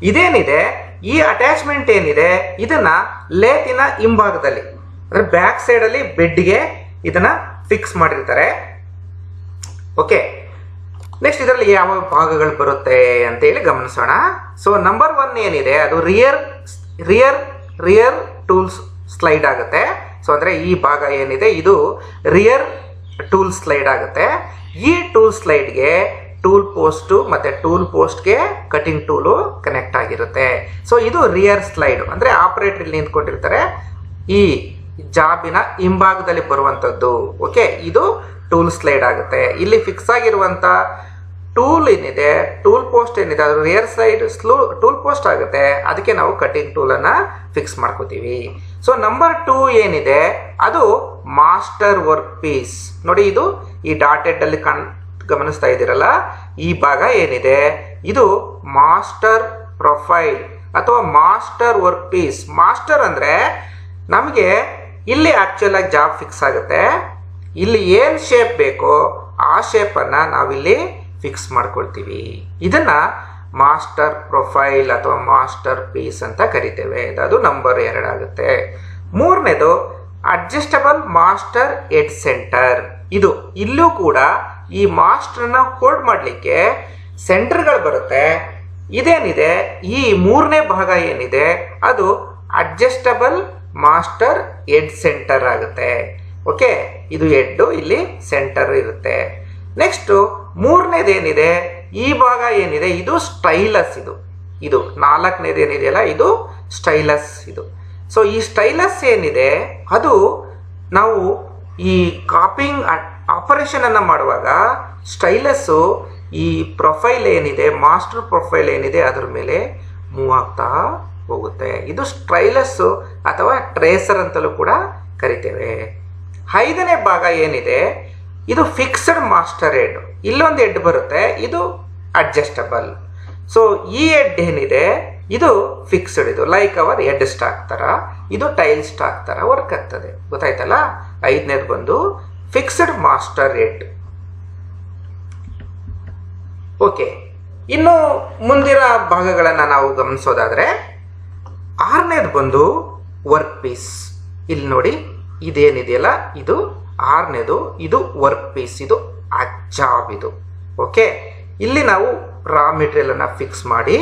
ಇದೇನಿದೆ ಈ ಅಟ್ಯಾಚ್ಮೆಂಟ್ ಏನಿದೆ ಇದನ್ನ ಲೇತಿನ ಹಿಂಭಾಗದಲ್ಲಿ ಅಂದ್ರೆ ಬ್ಯಾಕ್ ಸೈಡ್ ಅಲ್ಲಿ ಬೆಡ್ಗೆ ಇದನ್ನ ಫಿಕ್ಸ್ ಮಾಡಿರ್ತಾರೆ. ಓಕೆ, ನೆಕ್ಸ್ಟ್ ಇದರಲ್ಲಿ ಯಾವ ಭಾಗಗಳು ಬರುತ್ತೆ ಅಂತ ಹೇಳಿ ಗಮನಿಸೋಣ. ಸೊ ನಂಬರ್ 1 ಏನಿದೆ ಅದು ರಿಯರ್ ಟೂಲ್ಸ್ ಸ್ಲೈಡ್ ಆಗುತ್ತೆ. ಸೊ ಅಂದ್ರೆ ಈ ಭಾಗ ಏನಿದೆ ಇದು ರಿಯರ್ ಟೂಲ್ ಸ್ಲೈಡ್ ಆಗುತ್ತೆ. ಈ ಟೂಲ್ ಸ್ಲೈಡ್ಗೆ ಟೂಲ್ ಪೋಸ್ಟ್ ಮತ್ತೆ ಟೂಲ್ ಪೋಸ್ಟ್ಗೆ ಕಟಿಂಗ್ ಟೂಲು ಕನೆಕ್ಟ್ ಆಗಿರುತ್ತೆ. ಸೊ ಇದು ರಿಯರ್ ಸ್ಲೈಡ್ ಅಂದ್ರೆ ಆಪರೇಟರ್ ಇಲ್ಲಿ ನಿಂತ್ಕೊಂಡಿರ್ತಾರೆ, ಈ ಜಾಬಿನ ಹಿಂಭಾಗದಲ್ಲಿ ಬರುವಂತದ್ದು. ಓಕೆ, ಇದು ಟೂಲ್ ಸ್ಲೈಡ್ ಆಗುತ್ತೆ. ಇಲ್ಲಿ ಫಿಕ್ಸ್ ಆಗಿರುವಂತ ಟೂಲ್ ಏನಿದೆ, ಟೂಲ್ ಪೋಸ್ಟ್ ಏನಿದೆ ಅದು ರಿಯರ್ ಸೈಡ್ ಟೂಲ್ ಪೋಸ್ಟ್ ಆಗುತ್ತೆ. ಅದಕ್ಕೆ ನಾವು ಕಟಿಂಗ್ ಟೂಲ್ ಅನ್ನ ಫಿಕ್ಸ್ ಮಾಡ್ಕೋತೀವಿ. ಸೊ ನಂಬರ್ 2 ಏನಿದೆ ಅದು ಮಾಸ್ಟರ್ ವರ್ಕ್ ಪೀಸ್. ನೋಡಿ ಇದು ಈ ಡಾಟೆಡ್ ಅಲ್ಲಿ ಗಮನಿಸ್ತಾ ಇದ್ದೀರಲ್ಲ, ಈ ಭಾಗ ಏನಿದೆ ಇದು ಮಾಸ್ಟರ್ ಪ್ರೊಫೈಲ್ ಅಥವಾ ಮಾಸ್ಟರ್ ವರ್ಕ್ ಪೀಸ್. ಮಾಸ್ಟರ್ ಅಂದ್ರೆ ನಮಗೆ ಇಲ್ಲಿ ಆಕ್ಚುಲ್ ಆಗಿ ಜಾಬ್ ಫಿಕ್ಸ್ ಆಗುತ್ತೆ. ಇಲ್ಲಿ ಏನ್ ಶೇಪ್ ಬೇಕೋ ಆ ಶೇಪ್ ಅನ್ನ ನಾವಿಲ್ಲಿ ಫಿಕ್ಸ್ ಮಾಡ್ಕೊಳ್ತೀವಿ. ಇದನ್ನ ಮಾಸ್ಟರ್ ಪ್ರೊಫೈಲ್ ಅಥವಾ ಮಾಸ್ಟರ್ ಪೀಸ್ ಅಂತ ಕರಿತೇವೆ. ಅದು ನಂಬರ್ 2 ಆಗುತ್ತೆ. ಮೂರನೇದು ಅಡ್ಜಸ್ಟಬಲ್ ಮಾಸ್ಟರ್ ಎಡ್ ಸೆಂಟರ್. ಇಲ್ಲೂ ಕೂಡ ಈ ಮಾಸ್ಟರ್ನ ಹೋಲ್ಡ್ ಮಾಡಲಿಕ್ಕೆ ಸೆಂಟರ್ಗಳು ಬರುತ್ತೆ. ಇದೇನಿದೆ ಈ ಮೂರನೇ ಭಾಗ ಏನಿದೆ ಅದು ಅಡ್ಜಸ್ಟಬಲ್ ಮಾಸ್ಟರ್ ಎಡ್ ಸೆಂಟರ್ ಆಗುತ್ತೆ. ಓಕೆ, ಇದು ಎಡ್, ಇಲ್ಲಿ ಸೆಂಟರ್ ಇರುತ್ತೆ. ನೆಕ್ಸ್ಟ್ ಮೂರನೇದೇನಿದೆ ಈ ಭಾಗ ಏನಿದೆ ಇದು ಸ್ಟೈಲಸ್. ಇದು 4ನೇದು ಏನಿದೆಯಲ್ಲ ಇದು ಸ್ಟೈಲಸ್. ಸೊ ಈ ಸ್ಟೈಲಸ್ ಏನಿದೆ ಅದು ನಾವು ಈ ಕಾಪಿಂಗ್ ಆಪರೇಷನ್ ಅನ್ನ ಮಾಡುವಾಗ ಸ್ಟೈಲಸ್ಸು ಈ ಪ್ರೊಫೈಲ್ ಏನಿದೆ, ಮಾಸ್ಟರ್ ಪ್ರೊಫೈಲ್ ಏನಿದೆ ಅದ್ರ ಮೇಲೆ ಮೂವ್ ಆಗ್ತಾ ಹೋಗುತ್ತೆ. ಇದು ಸ್ಟೈಲಸ್ಸು ಅಥವಾ ಟ್ರೇಸರ್ ಅಂತಲೂ ಕೂಡ ಕರಿತೇವೆ. 5ನೇ ಭಾಗ ಏನಿದೆ ಇದು ಫಿಕ್ಸ್ಡ್ ಮಾಸ್ಟರ್ ಹೆಡ್. ಇಲ್ಲೊಂದು ಹೆಡ್ ಬರುತ್ತೆ, ಇದು ಅಡ್ಜಸ್ಟಬಲ್. ಸೊ ಈ ಹೆಡ್ ಏನಿದೆ ಇದು ಫಿಕ್ಸ್ಡ್, ಇದು ಲೈಕ್ ಅವರ್ ಹೆಡ್ ಸ್ಟಾಕ್ ತರ, ಇದು ಟೈಲ್ ಸ್ಟಾಕ್ ತರ ವರ್ಕ್ ಆಗ್ತದೆ. ಗೊತ್ತಾಯ್ತಲ್ಲ. 5ನೇದು ಬಂದು ಫಿಕ್ಸ್ಡ್ ಮಾಸ್ಟರ್ ಹೆಡ್. ಓಕೆ, ಇನ್ನು ಮುಂದಿನ ಭಾಗಗಳನ್ನ ನಾವು ಗಮನಿಸೋದಾದ್ರೆ 6ನೇದು ಬಂದು ವರ್ಕ್ ಪೀಸ್. ಇಲ್ಲಿ ನೋಡಿ ಇದೇನಿದೆಯಲ್ಲ ಇದು ಆರನೇದು ಇದು ವರ್ಕ್ ಪೀಸ್, ಇದು ಜಾಬ್ ಇದು. ಓಕೆ, ಇಲ್ಲಿ ನಾವು ರಾ ಮೆಟೀರಿಯಲನ್ನು ಫಿಕ್ಸ್ ಮಾಡಿ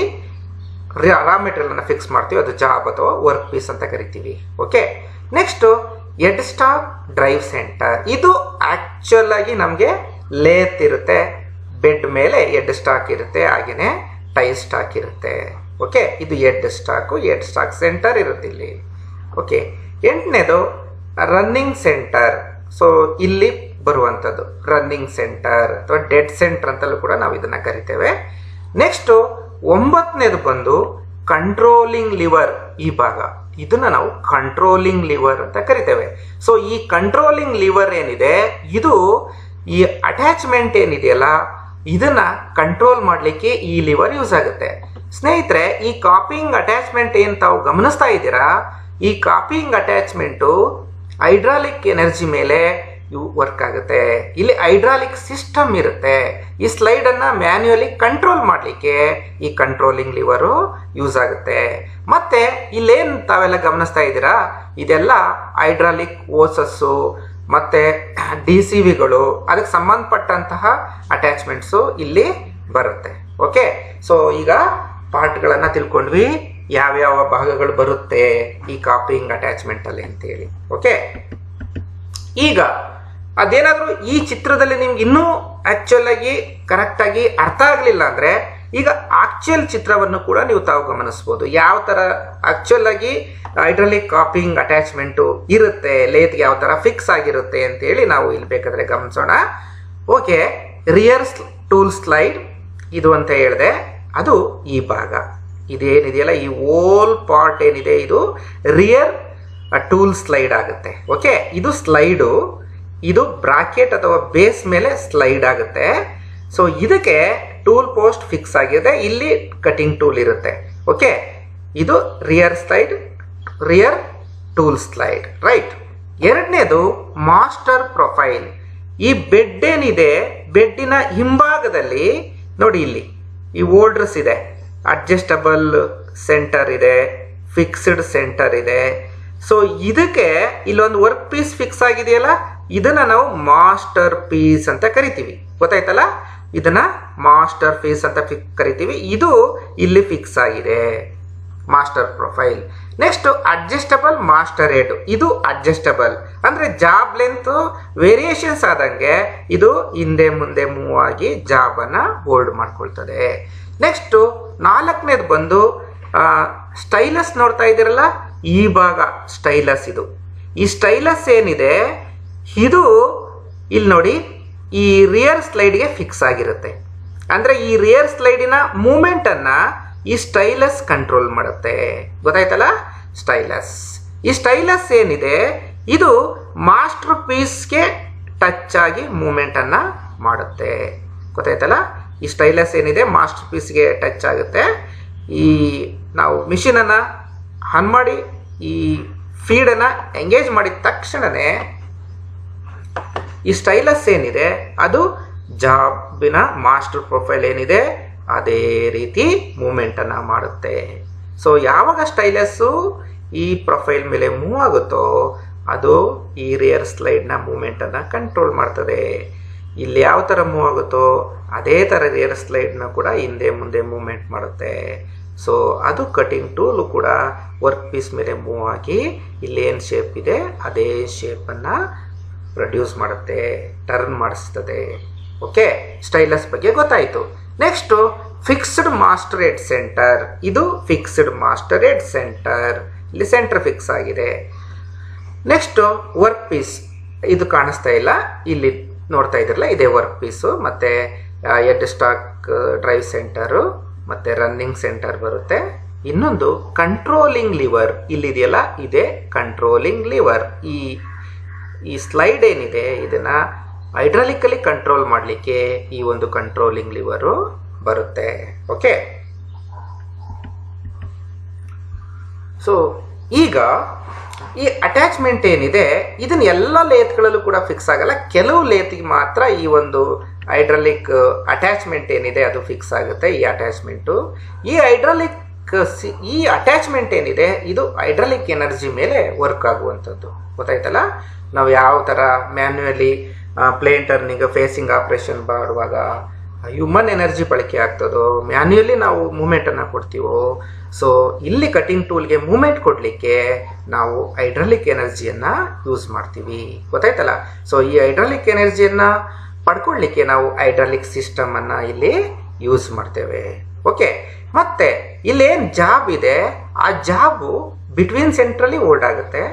ಮಾಡ್ತೀವಿ, ಅದು ಜಾಬ್ ಅಥವಾ ವರ್ಕ್ ಪೀಸ್ ಅಂತ ಕರಿತೀವಿ. Okay, next head stock drive centre. ಇದು ಆ್ಯಕ್ಚುಲ್ ಆಗಿ ನಮಗೆ ಲೇತ್ ಇರುತ್ತೆ, ಬೆಡ್ ಮೇಲೆ ಹೆಡ್ ಸ್ಟಾಕ್ ಇರುತ್ತೆ, ಹಾಗೆಯೇ ಟೈ ಸ್ಟಾಕ್ ಇರುತ್ತೆ. ಓಕೆ, ಇದು ಹೆಡ್ ಸ್ಟಾಕ್ ಸೆಂಟರ್ ಇರುತ್ತೆ ಇಲ್ಲಿ. ಓಕೆ, ಎಂಟನೇದು ರನ್ನಿಂಗ್ ಸೆಂಟರ್. ಸೊ ಇಲ್ಲಿ ಬರುವಂಥದ್ದು ರನ್ನಿಂಗ್ ಸೆಂಟರ್ ಅಥವಾ ಡೆಡ್ ಸೆಂಟರ್ ಅಂತಲೂ ಕೂಡ ನಾವು ಇದನ್ನು ಕರಿತೇವೆ. ನೆಕ್ಸ್ಟು ಒಂಬತ್ತನೇದು ಬಂದು ಕಂಟ್ರೋಲಿಂಗ್ ಲಿವರ್. ಈ ಭಾಗ ಇದನ್ನ ನಾವು ಕಂಟ್ರೋಲಿಂಗ್ ಲಿವರ್ ಅಂತ ಕರಿತೇವೆ. ಸೊ ಈ ಕಂಟ್ರೋಲಿಂಗ್ ಲಿವರ್ ಏನಿದೆ, ಇದು ಈ ಅಟ್ಯಾಚ್ಮೆಂಟ್ ಏನಿದೆಯಲ್ಲ ಇದನ್ನ ಕಂಟ್ರೋಲ್ ಮಾಡಲಿಕ್ಕೆ ಈ ಲಿವರ್ ಯೂಸ್ ಆಗುತ್ತೆ. ಸ್ನೇಹಿತರೆ, ಈ ಕಾಪಿಂಗ್ ಅಟ್ಯಾಚ್ಮೆಂಟ್ ಏನು ತಾವು ಗಮನಿಸ್ತಾ ಇದ್ದೀರಾ, ಈ ಕಾಪಿಂಗ್ ಅಟ್ಯಾಚ್ಮೆಂಟು ಹೈಡ್ರಾಲಿಕ್ ಎನರ್ಜಿ ಮೇಲೆ ವರ್ಕ್ ಆಗುತ್ತೆ. ಇಲ್ಲಿ ಹೈಡ್ರಾಲಿಕ್ ಸಿಸ್ಟಮ್ ಇರುತ್ತೆ. ಈ ಸ್ಲೈಡನ್ನು ಮ್ಯಾನ್ಯುಯಲಿ ಕಂಟ್ರೋಲ್ ಮಾಡಲಿಕ್ಕೆ ಈ ಕಂಟ್ರೋಲಿಂಗ್ ಲಿವರು ಯೂಸ್ ಆಗುತ್ತೆ. ಮತ್ತೆ ಇಲ್ಲೇನು ತಾವೆಲ್ಲ ಗಮನಿಸ್ತಾ ಇದ್ದೀರಾ, ಇದೆಲ್ಲ ಹೈಡ್ರಾಲಿಕ್ ಓಸಸ್ಸು ಮತ್ತು DCVಗಳು, ಅದಕ್ಕೆ ಸಂಬಂಧಪಟ್ಟಂತಹ ಅಟ್ಯಾಚ್ಮೆಂಟ್ಸು ಇಲ್ಲಿ ಬರುತ್ತೆ. ಓಕೆ, ಸೊ ಈಗ ಪಾರ್ಟ್ಗಳನ್ನು ತಿಳ್ಕೊಂಡ್ವಿ, ಯಾವ್ಯಾವ ಭಾಗಗಳು ಬರುತ್ತೆ ಈ ಕಾಪಿಂಗ್ ಅಟ್ಯಾಚ್ಮೆಂಟಲ್ಲಿ ಅಂತೇಳಿ. ಓಕೆ, ಈಗ ಅದೇನಾದರೂ ಈ ಚಿತ್ರದಲ್ಲಿ ನಿಮ್ಗೆ ಇನ್ನೂ ಆ್ಯಕ್ಚುಲಾಗಿ ಕರೆಕ್ಟಾಗಿ ಅರ್ಥ ಆಗಲಿಲ್ಲ ಅಂದರೆ ಈಗ ಆಕ್ಚುಯಲ್ ಚಿತ್ರವನ್ನು ಕೂಡ ನೀವು ತಾವು ಗಮನಿಸ್ಬೋದು. ಯಾವ ಥರ ಆ್ಯಕ್ಚುಲಾಗಿ ಹೈಡ್ರಾಲಿಕ್ ಕಾಪಿಂಗ್ ಅಟ್ಯಾಚ್ಮೆಂಟು ಇರುತ್ತೆ, ಲೇತ್ಗೆ ಯಾವ ಥರ ಫಿಕ್ಸ್ ಆಗಿರುತ್ತೆ ಅಂತೇಳಿ ನಾವು ಇಲ್ಲಿ ಬೇಕಾದರೆ ಗಮನಿಸೋಣ. ಓಕೆ, ರಿಯರ್ ಟೂಲ್ ಸ್ಲೈಡ್ ಇದು ಅಂತ ಹೇಳಿದೆ, ಅದು ಈ ಭಾಗ ಇದೇನಿದೆಯಲ್ಲ, ಈ ಓಲ್ ಪಾರ್ಟ್ ಏನಿದೆ ಇದು ರಿಯರ್ ಟೂಲ್ ಸ್ಲೈಡ್ ಆಗುತ್ತೆ. ಓಕೆ, ಇದು ಸ್ಲೈಡು, ಇದು ಬ್ರಾಕೆಟ್ ಅಥವಾ ಬೇಸ್ ಮೇಲೆ ಸ್ಲೈಡ್ ಆಗುತ್ತೆ. ಸೊ ಇದಕ್ಕೆ ಟೂಲ್ ಪೋಸ್ಟ್ ಫಿಕ್ಸ್ ಆಗಿದೆ, ಇಲ್ಲಿ ಕಟಿಂಗ್ ಟೂಲ್ ಇರುತ್ತೆ. ಓಕೆ, ಇದು ರಿಯರ್ ಟೂಲ್ ಸ್ಲೈಡ್, ರೈಟ್. ಎರಡನೇದು ಮಾಸ್ಟರ್ ಪ್ರೊಫೈಲ್. ಈ ಬೆಡ್ ಏನಿದೆ, ಬೆಡ್ಡಿನ ಹಿಂಭಾಗದಲ್ಲಿ ನೋಡಿ, ಇಲ್ಲಿ ಈ ಹೋಲ್ಡರ್ಸ್ ಇದೆ, ಅಡ್ಜಸ್ಟಬಲ್ ಸೆಂಟರ್ ಇದೆ, ಫಿಕ್ಸ್ಡ್ ಸೆಂಟರ್ ಇದೆ. ಸೊ ಇದಕ್ಕೆ ಇಲ್ಲೊಂದು ವರ್ಕ್ ಪೀಸ್ ಫಿಕ್ಸ್ ಆಗಿದೆಯಲ್ಲ, ಇದನ್ನ ನಾವು ಮಾಸ್ಟರ್ ಪೀಸ್ ಅಂತ ಕರಿತೀವಿ. ಗೊತ್ತಾಯ್ತಲ್ಲ, ಇದನ್ನ ಮಾಸ್ಟರ್ ಪೀಸ್ ಅಂತ ಕರಿತೀವಿ. ಇದು ಇಲ್ಲಿ ಫಿಕ್ಸ್ ಆಗಿದೆ, master profile. Next adjustable master head. ಇದು ಅಡ್ಜಸ್ಟಬಲ್ ಅಂದ್ರೆ ಜಾಬ್ ಲೆಂತ್ ವೇರಿಯೇಷನ್ಸ್ ಆದಂಗೆ ಇದು ಹಿಂದೆ ಮುಂದೆ ಮೂವ್ ಆಗಿ ಜಾಬ್ ಅನ್ನ ಹೋಲ್ಡ್ ಮಾಡ್ಕೊಳ್ತದೆ. ನೆಕ್ಸ್ಟ್ ನಾಲ್ಕನೇದು ಬಂದು ಸ್ಟೈಲಸ್. ನೋಡ್ತಾ ಇದ್ದೀರಲ್ಲ, ಈ ಭಾಗ ಸ್ಟೈಲಸ್. ಇದು ಈ ಸ್ಟೈಲಸ್ ಏನಿದೆ, ಇದು ಇಲ್ಲಿ ನೋಡಿ ಈ ರಿಯರ್ ಸ್ಲೈಡ್ಗೆ ಫಿಕ್ಸ್ ಆಗಿರುತ್ತೆ. ಅಂದ್ರೆ ಈ ರಿಯರ್ ಸ್ಲೈಡಿನ ಮೂಮೆಂಟ್ ಅನ್ನ ಈ ಸ್ಟೈಲಸ್ ಕಂಟ್ರೋಲ್ ಮಾಡುತ್ತೆ. ಗೊತ್ತಾಯ್ತಲ್ಲ, ಸ್ಟೈಲಸ್. ಈ ಸ್ಟೈಲಸ್ ಏನಿದೆ, ಇದು ಮಾಸ್ಟರ್ ಪೀಸ್ಗೆ ಟಚ್ ಆಗಿ ಮೂಮೆಂಟ್ ಅನ್ನ ಮಾಡುತ್ತೆ. ಗೊತ್ತಾಯ್ತಲ್ಲ, ಈ ಸ್ಟೈಲಸ್ ಏನಿದೆ ಮಾಸ್ಟರ್ ಪೀಸ್ಗೆ ಟಚ್ ಆಗುತ್ತೆ. ಈ ನಾವು ಮಿಷಿನನ್ನು ಆನ್ ಮಾಡಿ ಈ ಫೀಡನ್ನು ಎಂಗೇಜ್ ಮಾಡಿದ ತಕ್ಷಣವೇ ಈ ಸ್ಟೈಲಸ್ ಏನಿದೆ ಅದು ಜಾಬಿನ ಮಾಸ್ಟರ್ ಪ್ರೊಫೈಲ್ ಏನಿದೆ ಅದೇ ರೀತಿ ಮೂಮೆಂಟನ್ನು ಮಾಡುತ್ತೆ. ಸೊ ಯಾವಾಗ ಸ್ಟೈಲಸ್ಸು ಈ ಪ್ರೊಫೈಲ್ ಮೇಲೆ ಮೂವ್ ಆಗುತ್ತೋ ಅದು ಈ ರಿಯರ್ ಸ್ಲೈಡ್ನ ಮೂಮೆಂಟನ್ನು ಕಂಟ್ರೋಲ್ ಮಾಡ್ತದೆ. ಇಲ್ಲಿ ಯಾವ ಥರ ಮೂವ್ ಆಗುತ್ತೋ ಅದೇ ಥರ ರಿಯರ್ ಸ್ಲೈಡ್ನ ಕೂಡ ಹಿಂದೆ ಮುಂದೆ ಮೂವ್ಮೆಂಟ್ ಮಾಡುತ್ತೆ. ಸೊ ಅದು ಕಟಿಂಗ್ ಟೂಲು ಕೂಡ ವರ್ಕ್ ಪೀಸ್ ಮೇಲೆ ಮೂವ್ ಆಗಿ ಇಲ್ಲಿ ಏನು ಶೇಪ್ ಇದೆ ಅದೇ ಶೇಪನ್ನು ಪ್ರೊಡ್ಯೂಸ್ ಮಾಡುತ್ತೆ, ಟರ್ನ್ ಮಾಡಿಸ್ತದೆ. ಓಕೆ, ಸ್ಟೈಲಸ್ ಬಗ್ಗೆ ಗೊತ್ತಾಯಿತು. Next fixed master head centre. ಇದು ಫಿಕ್ಸ್ಡ್ ಮಾಸ್ಟರ್ ಹೆಡ್ ಸೆಂಟರ್, ಇಲ್ಲಿ ಸೆಂಟರ್ ಫಿಕ್ಸ್ ಆಗಿದೆ. ನೆಕ್ಸ್ಟು ವರ್ಕ್ ಪೀಸ್, ಇದು ಕಾಣಿಸ್ತಾ ಇಲ್ಲ, ಇಲ್ಲಿ ನೋಡ್ತಾ ಇದ್ರಲ್ಲ ಇದೇ ವರ್ಕ್ ಪೀಸು. ಮತ್ತು ಹೆಡ್ ಸ್ಟಾಕ್ ಡ್ರೈವ್ ಸೆಂಟರು ಮತ್ತು ರನ್ನಿಂಗ್ ಸೆಂಟರ್ ಬರುತ್ತೆ. ಇನ್ನೊಂದು ಕಂಟ್ರೋಲಿಂಗ್ ಲಿವರ್ ಇಲ್ಲಿದೆಯಲ್ಲ, ಇದೇ ಕಂಟ್ರೋಲಿಂಗ್ ಲಿವರ್. ಈ ಸ್ಲೈಡ್ ಏನಿದೆ ಇದನ್ನು ಹೈಡ್ರಾಲಿಕಲಿ ಕಂಟ್ರೋಲ್ ಮಾಡಲಿಕ್ಕೆ ಈ ಒಂದು ಕಂಟ್ರೋಲಿಂಗ್ ಲಿವರು ಬರುತ್ತೆ. ಓಕೆ, ಸೊ ಈಗ ಈ ಅಟ್ಯಾಚ್ಮೆಂಟ್ ಏನಿದೆ ಇದನ್ನ ಎಲ್ಲ ಲೇತ್ಗಳಲ್ಲೂ ಕೂಡ ಫಿಕ್ಸ್ ಆಗಲ್ಲ, ಕೆಲವು ಲೇತ್ಗೆ ಮಾತ್ರ ಈ ಒಂದು ಹೈಡ್ರಾಲಿಕ್ ಅಟ್ಯಾಚ್ಮೆಂಟ್ ಏನಿದೆ ಅದು ಫಿಕ್ಸ್ ಆಗುತ್ತೆ. ಈ ಅಟ್ಯಾಚ್ಮೆಂಟು ಈ ಅಟ್ಯಾಚ್ಮೆಂಟ್ ಏನಿದೆ ಇದು ಹೈಡ್ರಾಲಿಕ್ ಎನರ್ಜಿ ಮೇಲೆ ವರ್ಕ್ ಆಗುವಂಥದ್ದು. ಗೊತ್ತಾಯ್ತಲ್ಲ, ನಾವು ಯಾವ ಥರ manually plain turning facing operation ಮಾಡುವಾಗ ಹ್ಯೂಮನ್ ಎನರ್ಜಿ ಬಳಕೆ ಆಗ್ತದೋ, ಮ್ಯಾನ್ಯುಯಲಿ ನಾವು ಮೂಮೆಂಟನ್ನು ಕೊಡ್ತೀವೋ, ಸೊ ಇಲ್ಲಿ ಕಟಿಂಗ್ ಟೂಲ್ಗೆ ಮೂಮೆಂಟ್ ಕೊಡಲಿಕ್ಕೆ ನಾವು ಹೈಡ್ರಾಲಿಕ್ ಎನರ್ಜಿಯನ್ನು ಯೂಸ್ ಮಾಡ್ತೀವಿ. ಗೊತ್ತಾಯ್ತಲ್ಲ? ಸೊ ಈ ಹೈಡ್ರಾಲಿಕ್ ಎನರ್ಜಿಯನ್ನು ಪಡ್ಕೊಳ್ಳಿಕ್ಕೆ ನಾವು ಹೈಡ್ರಾಲಿಕ್ ಸಿಸ್ಟಮನ್ನು ಇಲ್ಲಿ ಯೂಸ್ ಮಾಡ್ತೇವೆ. ಓಕೆ, ಮತ್ತೆ ಇಲ್ಲೇನು ಜಾಬ್ ಇದೆ, ಆ ಜಾಬು ಬಿಟ್ವೀನ್ ಸೆಂಟ್ರಲ್ಲಿ ಓಲ್ಡ್ ಆಗುತ್ತೆ,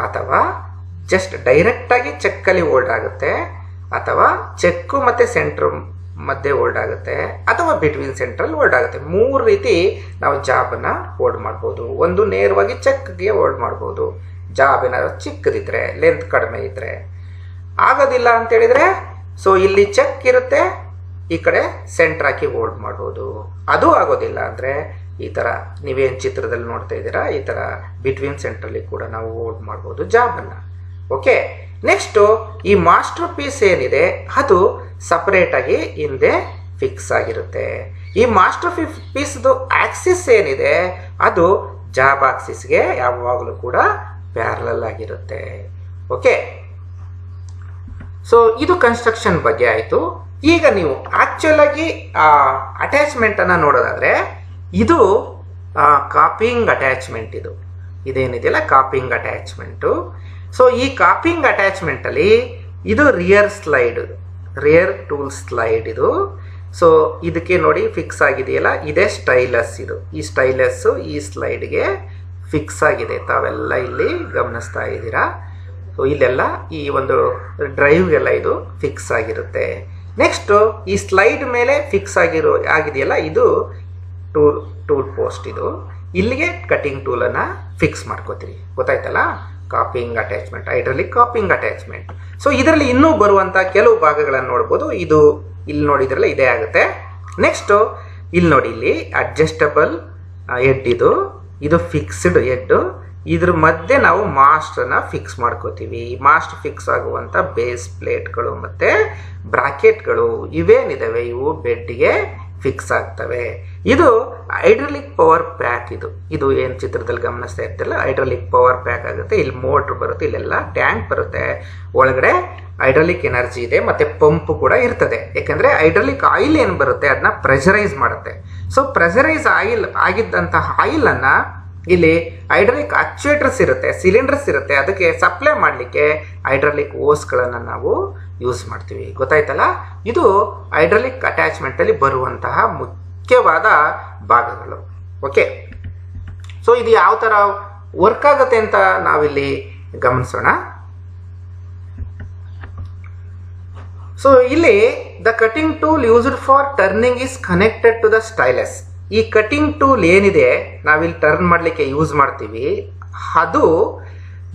ಅಥವಾ ಜಸ್ಟ್ ಡೈರೆಕ್ಟಾಗಿ ಚೆಕ್ಕಲ್ಲಿ ಓಲ್ಡ್ ಆಗುತ್ತೆ, ಅಥವಾ ಚೆಕ್ಕು ಮತ್ತು ಸೆಂಟ್ರ್ ಮಧ್ಯೆ ಓಲ್ಡ್ ಆಗುತ್ತೆ, ಅಥವಾ ಬಿಟ್ವೀನ್ ಸೆಂಟ್ರಲ್ ಓಲ್ಡ್ ಆಗುತ್ತೆ. 3 ರೀತಿ ನಾವು ಜಾಬನ್ನು ಓಲ್ಡ್ ಮಾಡ್ಬೋದು. ಒಂದು ನೇರವಾಗಿ ಚೆಕ್ಗೆ ಓಲ್ಡ್ ಮಾಡ್ಬೋದು, ಜಾಬ್ ಏನಾದ್ರು ಚಿಕ್ಕದಿದ್ರೆ, ಲೆಂತ್ ಕಡಿಮೆ ಇದ್ದರೆ. ಆಗೋದಿಲ್ಲ ಅಂತೇಳಿದರೆ ಸೊ ಇಲ್ಲಿ ಚೆಕ್ ಇರುತ್ತೆ, ಈ ಕಡೆ ಸೆಂಟ್ರ್ ಹಾಕಿ ಓಲ್ಡ್ ಮಾಡ್ಬೋದು. ಅದು ಆಗೋದಿಲ್ಲ ಅಂದರೆ ಈ ಥರ ನೀವೇನು ಚಿತ್ರದಲ್ಲಿ ನೋಡ್ತಾ ಇದ್ದೀರಾ, ಈ ಥರ ಬಿಟ್ವೀನ್ ಸೆಂಟ್ರಲ್ಲಿ ಕೂಡ ನಾವು ಓಲ್ಡ್ ಮಾಡ್ಬೋದು ಜಾಬನ್ನು. ಓಕೆ, ನೆಕ್ಸ್ಟು ಈ ಮಾಸ್ಟರ್ ಪೀಸ್ ಏನಿದೆ ಅದು ಸಪ್ರೇಟಾಗಿ ಹಿಂದೆ ಫಿಕ್ಸ್ ಆಗಿರುತ್ತೆ. ಈ ಮಾಸ್ಟರ್ ಪೀಸ್ದು ಆಕ್ಸಿಸ್ ಏನಿದೆ ಅದು ಜಾಬ್ ಆಕ್ಸಿಸ್ಗೆ ಯಾವಾಗಲೂ ಕೂಡ ಪ್ಯಾರಲಲ್ ಆಗಿರುತ್ತೆ. ಓಕೆ, ಸೊ ಇದು ಕನ್ಸ್ಟ್ರಕ್ಷನ್ ಬಗ್ಗೆ ಆಯಿತು. ಈಗ ನೀವು ಆಕ್ಚುಲ್ ಆಗಿ ಅಟ್ಯಾಚ್ಮೆಂಟನ್ನು ನೋಡೋದಾದರೆ ಇದು ಕಾಪಿಂಗ್ ಅಟ್ಯಾಚ್ಮೆಂಟ್. ಇದೇನಿದೆಯಲ್ಲ ಕಾಪಿಂಗ್ ಅಟ್ಯಾಚ್ಮೆಂಟು. ಸೊ ಈ ಕಾಪಿಂಗ್ ಅಟ್ಯಾಚ್ಮೆಂಟಲ್ಲಿ ಇದು ರಿಯರ್ ಟೂಲ್ ಸ್ಲೈಡ್ ಇದು. ಸೊ ಇದಕ್ಕೆ ನೋಡಿ ಫಿಕ್ಸ್ ಆಗಿದೆಯಲ್ಲ, ಇದೇ ಸ್ಟೈಲಸ್. ಈ ಸ್ಟೈಲಸ್ಸು ಈ ಸ್ಲೈಡ್ಗೆ ಫಿಕ್ಸ್ ಆಗಿದೆ, ತಾವೆಲ್ಲ ಇಲ್ಲಿ ಗಮನಿಸ್ತಾ ಇದ್ದೀರಾ. ಸೊ ಇಲ್ಲೆಲ್ಲ ಈ ಒಂದು ಡ್ರೈವ್ಗೆಲ್ಲ ಇದು ಫಿಕ್ಸ್ ಆಗಿರುತ್ತೆ. ನೆಕ್ಸ್ಟು ಈ ಸ್ಲೈಡ್ ಮೇಲೆ ಫಿಕ್ಸ್ ಆಗಿದೆಯಲ್ಲ, ಇದು ಟೂಲ್ ಪೋಸ್ಟ್. ಇಲ್ಲಿಗೆ ಕಟಿಂಗ್ ಟೂಲನ್ನು ಫಿಕ್ಸ್ ಮಾಡ್ಕೋತೀವಿ. ಗೊತ್ತಾಯ್ತಲ್ಲ? Copying attachment, hydraulic copying attachment. So ಇದರಲ್ಲಿ ಇನ್ನೂ ಬರುವಂಥ ಕೆಲವು ಭಾಗಗಳನ್ನು ನೋಡ್ಬೋದು. ಇದು ಇಲ್ಲಿ ನೋಡಿದ್ರಲ್ಲ ಇದೇ ಆಗುತ್ತೆ. ನೆಕ್ಸ್ಟು ಇಲ್ಲಿ ನೋಡಿ, ಇಲ್ಲಿ ಅಡ್ಜಸ್ಟಬಲ್ ಹೆಡ್, ಇದು ಫಿಕ್ಸ್ಡ್ ಹೆಡ್. ಇದ್ರ ಮಧ್ಯೆ ನಾವು ಮಾಸ್ಟರ್ನ ಫಿಕ್ಸ್ ಮಾಡ್ಕೋತೀವಿ. ಮಾಸ್ಟ್ ಫಿಕ್ಸ್ ಆಗುವಂಥ ಬೇಸ್ ಪ್ಲೇಟ್ಗಳು ಮತ್ತು ಬ್ರಾಕೆಟ್ಗಳು ಇವೇನಿದಾವೆ ಇವು ಬೆಡ್ಗೆ ಫಿಕ್ಸ್ ಆಗ್ತವೆ. ಇದು ಹೈಡ್ರಾಲಿಕ್ ಪವರ್ ಪ್ಯಾಕ್. ಇದು ಏನು ಚಿತ್ರದಲ್ಲಿ ಗಮನಿಸ್ತಾ ಇರ್ತಿಲ್ಲ, ಹೈಡ್ರಾಲಿಕ್ ಪವರ್ ಪ್ಯಾಕ್ ಆಗುತ್ತೆ. ಇಲ್ಲಿ ಮೋಟ್ರ್ ಬರುತ್ತೆ, ಇಲ್ಲೆಲ್ಲ ಟ್ಯಾಂಕ್ ಬರುತ್ತೆ, ಒಳಗಡೆ ಹೈಡ್ರಾಲಿಕ್ ಎನರ್ಜಿ ಇದೆ, ಮತ್ತು ಪಂಪ್ ಕೂಡ ಇರ್ತದೆ. ಯಾಕೆಂದರೆ ಹೈಡ್ರಾಲಿಕ್ ಆಯಿಲ್ ಏನು ಬರುತ್ತೆ ಅದನ್ನ ಪ್ರೆಷರೈಸ್ ಮಾಡುತ್ತೆ. ಸೊ ಪ್ರೆಷರೈಸ್ ಆಗಿದ್ದಂತಹ ಆಯಿಲನ್ನು ಇಲ್ಲಿ ಹೈಡ್ರಾಲಿಕ್ ಆಕ್ಚುಯೇಟರ್ಸ್ ಇರುತ್ತೆ, ಸಿಲಿಂಡರ್ಸ್ ಇರುತ್ತೆ, ಅದಕ್ಕೆ ಸಪ್ಲೈ ಮಾಡಲಿಕ್ಕೆ ಹೈಡ್ರಾಲಿಕ್ ಓಸ್ಗಳನ್ನು ನಾವು ಯೂಸ್ ಮಾಡ್ತೀವಿ. ಗೊತ್ತಾಯ್ತಲ್ಲ? ಇದು ಹೈಡ್ರಾಲಿಕ್ ಅಟ್ಯಾಚ್ಮೆಂಟಲ್ಲಿ ಬರುವಂತಹ ಮುಖ್ಯವಾದ ಭಾಗಗಳು. ಓಕೆ, ಸೊ ಇದು ಯಾವ ಥರ ವರ್ಕ್ ಆಗುತ್ತೆ ಅಂತ ನಾವಿಲ್ಲಿ ಗಮನಿಸೋಣ. ಸೊ ಇಲ್ಲಿ the cutting tool used for turning is connected to the stylus. ಈ ಕಟಿಂಗ್ ಟೂಲ್ ಏನಿದೆ ನಾವಿಲ್ಲಿ ಟರ್ನ್ ಮಾಡಲಿಕ್ಕೆ ಯೂಸ್ ಮಾಡ್ತೀವಿ, ಅದು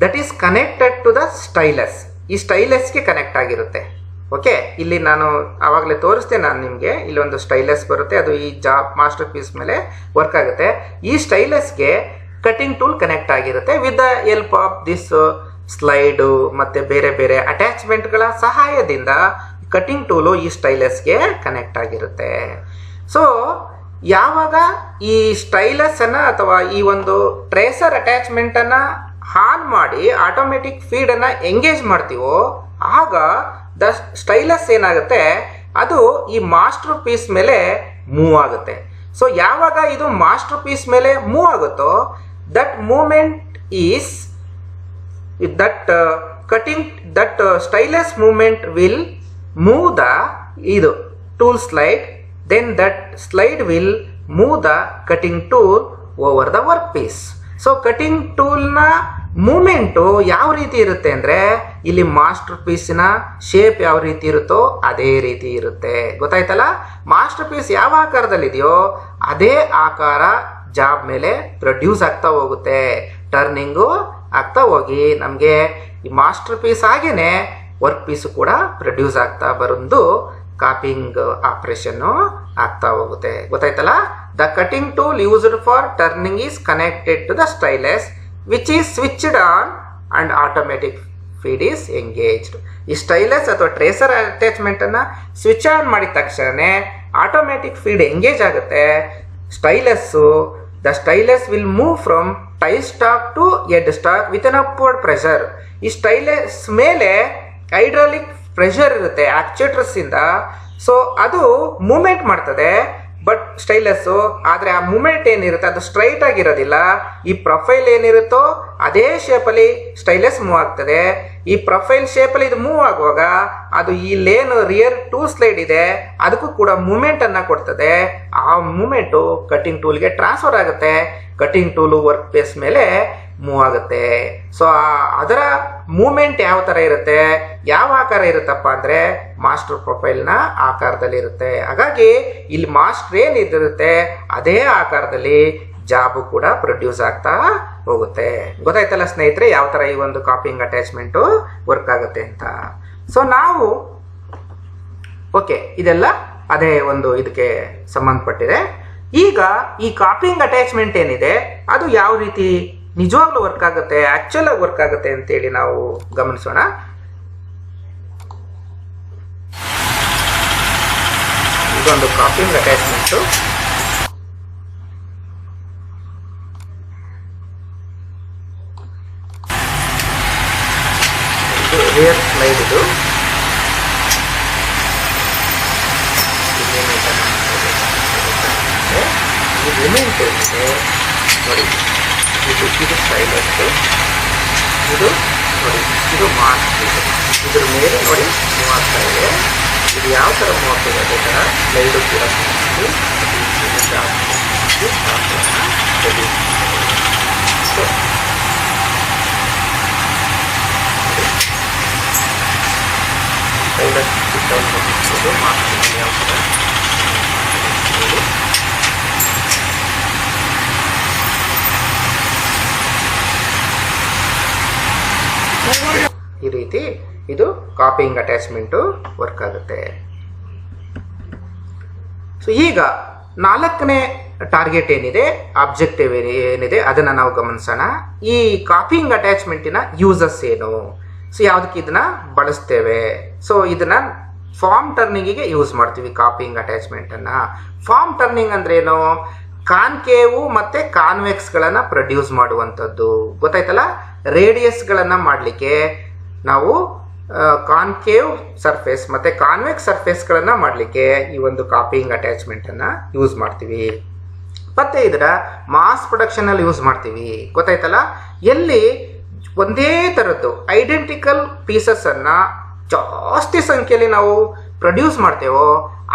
that is connected to the stylus. ಈ ಸ್ಟೈಲಸ್ಗೆ ಕನೆಕ್ಟ್ ಆಗಿರುತ್ತೆ. ಓಕೆ, ಇಲ್ಲಿ ನಾನು ಆವಾಗಲೇ ತೋರಿಸ್ತೇನೆ ನಾನು ನಿಮಗೆ. ಇಲ್ಲೊಂದು ಸ್ಟೈಲಸ್ ಬರುತ್ತೆ, ಅದು ಈ ಜಾಬ್ ಮಾಸ್ಟರ್ ಪೀಸ್ ಮೇಲೆ ವರ್ಕ್ ಆಗುತ್ತೆ. ಈ ಸ್ಟೈಲಸ್ಗೆ ಕಟಿಂಗ್ ಟೂಲ್ ಕನೆಕ್ಟ್ ಆಗಿರುತ್ತೆ with the help of this slide ಮತ್ತು ಬೇರೆ ಬೇರೆ ಅಟ್ಯಾಚ್ಮೆಂಟ್ಗಳ ಸಹಾಯದಿಂದ ಕಟಿಂಗ್ ಟೂಲು ಈ ಸ್ಟೈಲಸ್ಗೆ ಕನೆಕ್ಟ್ ಆಗಿರುತ್ತೆ. ಸೊ ಯಾವಾಗ ಈ ಸ್ಟೈಲಸನ್ನು ಅಥವಾ ಈ ಒಂದು ಟ್ರೇಸರ್ ಅಟ್ಯಾಚ್ಮೆಂಟನ್ನು ಆನ್ ಮಾಡಿ ಆಟೋಮೆಟಿಕ್ ಫೀಡನ್ನು ಎಂಗೇಜ್ ಮಾಡ್ತೀವೋ ಆಗ ದ ಸ್ಟೈಲಸ್ ಏನಾಗುತ್ತೆ, ಅದು ಈ ಮಾಸ್ಟರ್ ಪೀಸ್ ಮೇಲೆ ಮೂವ್ ಆಗುತ್ತೆ. ಸೊ ಯಾವಾಗ ಇದು ಮಾಸ್ಟರ್ ಪೀಸ್ ಮೇಲೆ ಮೂವ್ ಆಗುತ್ತೋ that movement is that stylus movement will move the ಇದು tool slide, then that slide will move the cutting tool over the workpiece. So cutting ಟೂಲ್ನ movement ಯಾವ ರೀತಿ ಇರುತ್ತೆ ಅಂದರೆ, ಇಲ್ಲಿ ಮಾಸ್ಟರ್ ಪೀಸಿನ ಶೇಪ್ ಯಾವ ರೀತಿ ಇರುತ್ತೋ ಅದೇ ರೀತಿ ಇರುತ್ತೆ. ಗೊತ್ತಾಯ್ತಲ್ಲ? ಮಾಸ್ಟರ್ ಪೀಸ್ ಯಾವ ಆಕಾರದಲ್ಲಿದೆಯೋ ಅದೇ ಆಕಾರ ಜಾಬ್ ಮೇಲೆ ಪ್ರೊಡ್ಯೂಸ್ ಆಗ್ತಾ ಹೋಗುತ್ತೆ. ಟರ್ನಿಂಗು ಆಗ್ತಾ ಹೋಗಿ ನಮಗೆ ಈ ಮಾಸ್ಟರ್ ಪೀಸ್ ಹಾಗೇನೆ ವರ್ಕ್ ಪೀಸು ಕೂಡ ಪ್ರೊಡ್ಯೂಸ್ ಆಗ್ತಾ ಬರೋದು ಕಾಪಿಂಗ್ ಆಪರೇಷನ್ನು ಆಗ್ತಾ ಹೋಗುತ್ತೆ. ಗೊತ್ತಾಯ್ತಲ್ಲ? The cutting tool used for turning is connected to the stylus which is switched on and automatic feed is engaged. ಈ ಸ್ಟೈಲಸ್ ಅಥವಾ ಟ್ರೇಸರ್ ಅಟ್ಯಾಚ್ಮೆಂಟನ್ನು ಸ್ವಿಚ್ ಆನ್ ಮಾಡಿದ ತಕ್ಷಣವೇ ಆಟೋಮೆಟಿಕ್ ಫೀಡ್ ಎಂಗೇಜ್ ಆಗುತ್ತೆ. The stylus will move from tail stock to head stock with an upward pressure. ಈ stylus ಮೇಲೆ hydraulic pressure ಇರುತ್ತೆ ಆಕ್ಚುಯೇಟರ್ಸ್ ಇಂದ. ಸೊ ಅದು ಮೂವ್ಮೆಂಟ್ ಮಾಡ್ತದೆ ಬಟ್ ಸ್ಟೈಲಸ್ಸು, ಆದರೆ ಆ ಮೂಮೆಂಟ್ ಏನಿರುತ್ತೆ ಅದು ಸ್ಟ್ರೈಟ್ ಆಗಿರೋದಿಲ್ಲ. ಈ ಪ್ರೊಫೈಲ್ ಏನಿರುತ್ತೋ ಅದೇ ಶೇಪಲ್ಲಿ ಸ್ಟೈಲಸ್ ಮೂವ್ ಆಗ್ತದೆ. ಈ ಪ್ರೊಫೈಲ್ ಶೇಪಲ್ಲಿ ಇದು ಮೂವ್ ಆಗುವಾಗ ಅದು ಈ ಲೇನ್ ರಿಯರ್ ಟೂ ಸ್ಲೈಡ್ ಇದೆ ಅದಕ್ಕೂ ಕೂಡ ಮೂಮೆಂಟ್ ಅನ್ನ ಕೊಡ್ತದೆ. ಆ ಮೂಮೆಂಟು ಕಟಿಂಗ್ ಟೂಲ್ಗೆ ಟ್ರಾನ್ಸ್ಫರ್ ಆಗುತ್ತೆ. ಕಟಿಂಗ್ ಟೂಲು ವರ್ಕ್ ಪೇಸ್ ಮೇಲೆ ಮೂವ್ ಆಗುತ್ತೆ. ಸೊ ಅದರ ಮೂಮೆಂಟ್ ಯಾವ ಥರ ಇರುತ್ತೆ, ಯಾವ ಆಕಾರ ಇರುತ್ತಪ್ಪ ಅಂದರೆ ಮಾಸ್ಟರ್ ಪ್ರೊಫೈಲ್ನ ಆಕಾರದಲ್ಲಿ ಇರುತ್ತೆ. ಹಾಗಾಗಿ ಇಲ್ಲಿ ಮಾಸ್ಟರ್ ಏನಿರುತ್ತೆ ಅದೇ ಆಕಾರದಲ್ಲಿ ಜಾಬು ಕೂಡ ಪ್ರೊಡ್ಯೂಸ್ ಆಗ್ತಾ ಹೋಗುತ್ತೆ. ಗೊತ್ತಾಯ್ತಲ್ಲ ಸ್ನೇಹಿತರೆ ಯಾವ ಥರ ಈ ಒಂದು ಕಾಪಿಂಗ್ ಅಟ್ಯಾಚ್ಮೆಂಟು ವರ್ಕ್ ಆಗುತ್ತೆ ಅಂತ. ಸೊ ನಾವು ಓಕೆ ಇದೆಲ್ಲ ಅದೇ ಒಂದು ಇದಕ್ಕೆ ಸಂಬಂಧಪಟ್ಟಿದೆ. ಈಗ ಈ ಕಾಪಿಂಗ್ ಅಟ್ಯಾಚ್ಮೆಂಟ್ ಏನಿದೆ ಅದು ಯಾವ ರೀತಿ ನಿಜವಾಗ್ಲೂ ವರ್ಕ್ ಆಗುತ್ತೆ, ಆಕ್ಚುಲ್ ಆಗಿ ವರ್ಕ್ ಆಗುತ್ತೆ ಅಂತೇಳಿ ನಾವು ಗಮನಿಸೋಣ. ಇದೊಂದು ಕಾಪಿಂಗ್ ಅಟ್ಯಾಚ್ಮೆಂಟು. ಇದು ರಿಯರ್ ಸ್ಲೈಡ್. ಇದು ರಿಮೈನ್ ಏನಿದೆ ನೋಡಿ, ಇದು ಸ್ಟೈಲಸ್ಸು, ಇದು ನೋಡಿ ಇದು ಮಾಸ್ಕ್. ಇದ್ರ ಮೇಲೆ ನೋಡಿ ಮೂವ್ ಆಗ್ತಾ ಇದೆ. ಇದು ಯಾವ ಥರ ಮೂವ್ ಆಗ್ತದೆ ಅದೇ ಥರ ಸ್ಲೈಡು ಕೂಡ ಸ್ಟೈಲಸ್ ಮಾಸ್ಕ್ ಯಾವ ಥರ ಈ ರೀತಿ ಇದು ಕಾಪಿಂಗ್ ಅಟ್ಯಾಚ್ಮೆಂಟು ವರ್ಕ್ ಆಗುತ್ತೆ. ಸೊ ಈಗ 4ನೇ ಟಾರ್ಗೆಟ್ ಏನಿದೆ, ಆಬ್ಜೆಕ್ಟಿವ್ ಏನಿದೆ ಅದನ್ನು ನಾವು ಗಮನಿಸೋಣ. ಈ ಕಾಪಿಂಗ್ ಅಟ್ಯಾಚ್ಮೆಂಟಿನ ಯೂಸಸ್ ಏನು, ಸೊ ಯಾವುದಕ್ಕೆ ಇದನ್ನ ಬಳಸ್ತೇವೆ. ಸೊ ಇದನ್ನ ಫಾರ್ಮ್ ಟರ್ನಿಂಗಿಗೆ ಯೂಸ್ ಮಾಡ್ತೀವಿ ಕಾಪಿಂಗ್ ಅಟ್ಯಾಚ್ಮೆಂಟನ್ನು. ಫಾರ್ಮ್ ಟರ್ನಿಂಗ್ ಅಂದ್ರೆ ಏನು, ಕಾನ್ಕೇವು ಮತ್ತು ಕಾನ್ವೆಕ್ಸ್ಗಳನ್ನು ಪ್ರೊಡ್ಯೂಸ್ ಮಾಡುವಂಥದ್ದು. ಗೊತ್ತಾಯ್ತಲ್ಲ, ರೇಡಿಯಸ್ಗಳನ್ನು ಮಾಡಲಿಕ್ಕೆ ನಾವು ಕಾನ್ಕೇವ್ ಸರ್ಫೇಸ್ ಮತ್ತು ಕಾನ್ವೆಕ್ಸ್ ಸರ್ಫೇಸ್ಗಳನ್ನು ಮಾಡಲಿಕ್ಕೆ ಈ ಒಂದು ಕಾಪಿಂಗ್ ಅಟ್ಯಾಚ್ಮೆಂಟನ್ನು ಯೂಸ್ ಮಾಡ್ತೀವಿ. ಮತ್ತು ಇದರ ಮಾಸ್ ಪ್ರೊಡಕ್ಷನಲ್ಲಿ ಯೂಸ್ ಮಾಡ್ತೀವಿ. ಗೊತ್ತಾಯ್ತಲ್ಲ, ಎಲ್ಲಿ ಒಂದೇ ಥರದ್ದು ಐಡೆಂಟಿಕಲ್ ಪೀಸಸ್ಸನ್ನು ಜಾಸ್ತಿ ಸಂಖ್ಯೆಯಲ್ಲಿ ನಾವು ಪ್ರೊಡ್ಯೂಸ್ ಮಾಡ್ತೇವೋ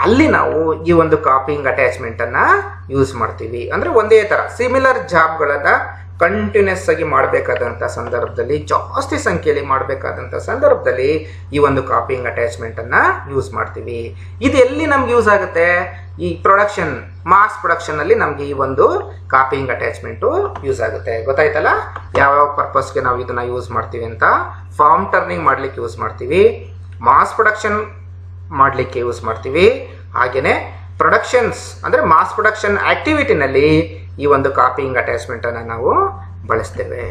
ಅಲ್ಲಿ ನಾವು ಈ ಒಂದು ಕಾಪಿಂಗ್ ಅಟ್ಯಾಚ್ಮೆಂಟನ್ನು ಯೂಸ್ ಮಾಡ್ತೀವಿ. ಅಂದರೆ ಒಂದೇ ಥರ ಸಿಮಿಲರ್ ಜಾಬ್ಗಳನ್ನು ಕಂಟಿನ್ಯೂಸ್ ಆಗಿ ಮಾಡಬೇಕಾದಂಥ ಸಂದರ್ಭದಲ್ಲಿ, ಜಾಸ್ತಿ ಸಂಖ್ಯೆಯಲ್ಲಿ ಮಾಡಬೇಕಾದಂಥ ಸಂದರ್ಭದಲ್ಲಿ ಈ ಒಂದು ಕಾಪಿಂಗ್ ಅಟ್ಯಾಚ್ಮೆಂಟನ್ನು ಯೂಸ್ ಮಾಡ್ತೀವಿ. ಇದು ಎಲ್ಲಿ ನಮ್ಗೆ ಯೂಸ್ ಆಗುತ್ತೆ, ಈ ಪ್ರೊಡಕ್ಷನ್ ಮಾಸ್ ಪ್ರೊಡಕ್ಷನಲ್ಲಿ ನಮಗೆ ಈ ಒಂದು ಕಾಪಿಂಗ್ ಅಟ್ಯಾಚ್ಮೆಂಟು ಯೂಸ್ ಆಗುತ್ತೆ. ಗೊತ್ತಾಯ್ತಲ್ಲ ಯಾವ್ಯಾವ ಪರ್ಪಸ್ಗೆ ನಾವು ಇದನ್ನು ಯೂಸ್ ಮಾಡ್ತೀವಿ ಅಂತ. ಫಾರ್ಮ್ ಟರ್ನಿಂಗ್ ಮಾಡಲಿಕ್ಕೆ ಯೂಸ್ ಮಾಡ್ತೀವಿ, ಮಾಸ್ ಪ್ರೊಡಕ್ಷನ್ ಮಾಡಲಿಕ್ಕೆ ಯೂಸ್ ಮಾಡ್ತೀವಿ, ಹಾಗೆಯೇ ಪ್ರೊಡಕ್ಷನ್ಸ್ ಅಂದರೆ ಮಾಸ್ ಪ್ರೊಡಕ್ಷನ್ ಆಕ್ಟಿವಿಟಿನಲ್ಲಿ ಈ ಒಂದು ಕಾಪಿಂಗ್ ಅಟ್ಯಾಚ್ಮೆಂಟನ್ನು ನಾವು ಬಳಸ್ತೇವೆ.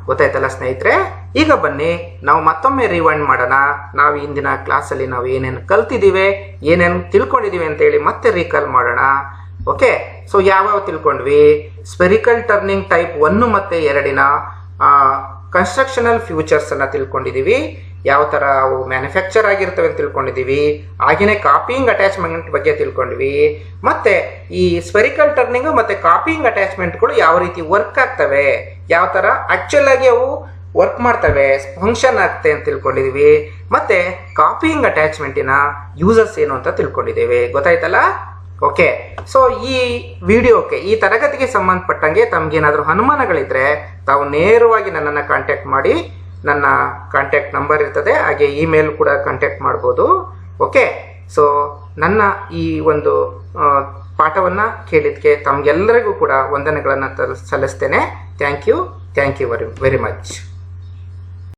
ಗೊತ್ತಾಯ್ತಲ್ಲ ಸ್ನೇಹಿತರೆ. ಈಗ ಬನ್ನಿ ನಾವು ಮತ್ತೊಮ್ಮೆ ರಿವೈಂಡ್ ಮಾಡೋಣ. ನಾವು ಇಂದಿನ ಕ್ಲಾಸಲ್ಲಿ ನಾವು ಏನೇನು ಕಲ್ತಿದ್ದೀವಿ, ಏನೇನು ತಿಳ್ಕೊಂಡಿದ್ದೀವಿ ಅಂತೇಳಿ ಮತ್ತೆ ರೀಕಾಲ್ ಮಾಡೋಣ. ಓಕೆ, ಸೊ ಯಾವ್ಯಾವ ತಿಳ್ಕೊಂಡ್ವಿ, ಸ್ಪೆರಿಕಲ್ ಟರ್ನಿಂಗ್ ಟೈಪ್ 1 ಮತ್ತು 2ನ ಕನ್ಸ್ಟ್ರಕ್ಷನಲ್ ಫ್ಯೂಚರ್ಸನ್ನು ತಿಳ್ಕೊಂಡಿದ್ದೀವಿ, ಯಾವ ಥರ ಅವು ಮ್ಯಾನುಫ್ಯಾಕ್ಚರ್ ಆಗಿರ್ತವೆ ಅಂತ ತಿಳ್ಕೊಂಡಿದ್ದೀವಿ. ಹಾಗೆಯೇ ಕಾಪಿಂಗ್ ಅಟ್ಯಾಚ್ಮೆಂಟ್ ಬಗ್ಗೆ ತಿಳ್ಕೊಂಡ್ವಿ. ಮತ್ತು ಈ ಸ್ಪೆರಿಕಲ್ ಟರ್ನಿಂಗು ಮತ್ತು ಕಾಪಿಂಗ್ ಅಟ್ಯಾಚ್ಮೆಂಟ್ಗಳು ಯಾವ ರೀತಿ ವರ್ಕ್ ಆಗ್ತವೆ, ಯಾವ ಥರ ಆ್ಯಕ್ಚುಲ್ ಆಗಿ ಅವು ವರ್ಕ್ ಮಾಡ್ತವೆ, ಫಂಕ್ಷನ್ ಆಗ್ತವೆ ಅಂತ ತಿಳ್ಕೊಂಡಿದ್ದೀವಿ. ಮತ್ತು ಕಾಪಿಂಗ್ ಅಟ್ಯಾಚ್ಮೆಂಟಿನ ಯೂಸಸ್ ಏನು ಅಂತ ತಿಳ್ಕೊಂಡಿದ್ದೇವೆ. ಗೊತ್ತಾಯ್ತಲ್ಲ. ಓಕೆ, ಸೊ ಈ ವಿಡಿಯೋಕ್ಕೆ ಈ ತರಗತಿಗೆ ಸಂಬಂಧಪಟ್ಟಂಗೆ ತಮಗೇನಾದರೂ ಅನುಮಾನಗಳಿದ್ದರೆ ತಾವು ನೇರವಾಗಿ ನನ್ನನ್ನು ಕಾಂಟ್ಯಾಕ್ಟ್ ಮಾಡಿ. ನನ್ನ ಕಾಂಟ್ಯಾಕ್ಟ್ ನಂಬರ್ ಇರ್ತದೆ, ಹಾಗೆ ಇಮೇಲ್ ಕೂಡ ಕಾಂಟ್ಯಾಕ್ಟ್ ಮಾಡ್ಬೋದು. ಓಕೆ, ಸೊ ನನ್ನ ಈ ಒಂದು ಪಾಠವನ್ನು ಕೇಳಿದ್ದಕ್ಕೆ ತಮಗೆಲ್ಲರಿಗೂ ಕೂಡ ವಂದನೆಗಳನ್ನು ಸಲ್ಲಿಸ್ತೇನೆ. Thank you very much.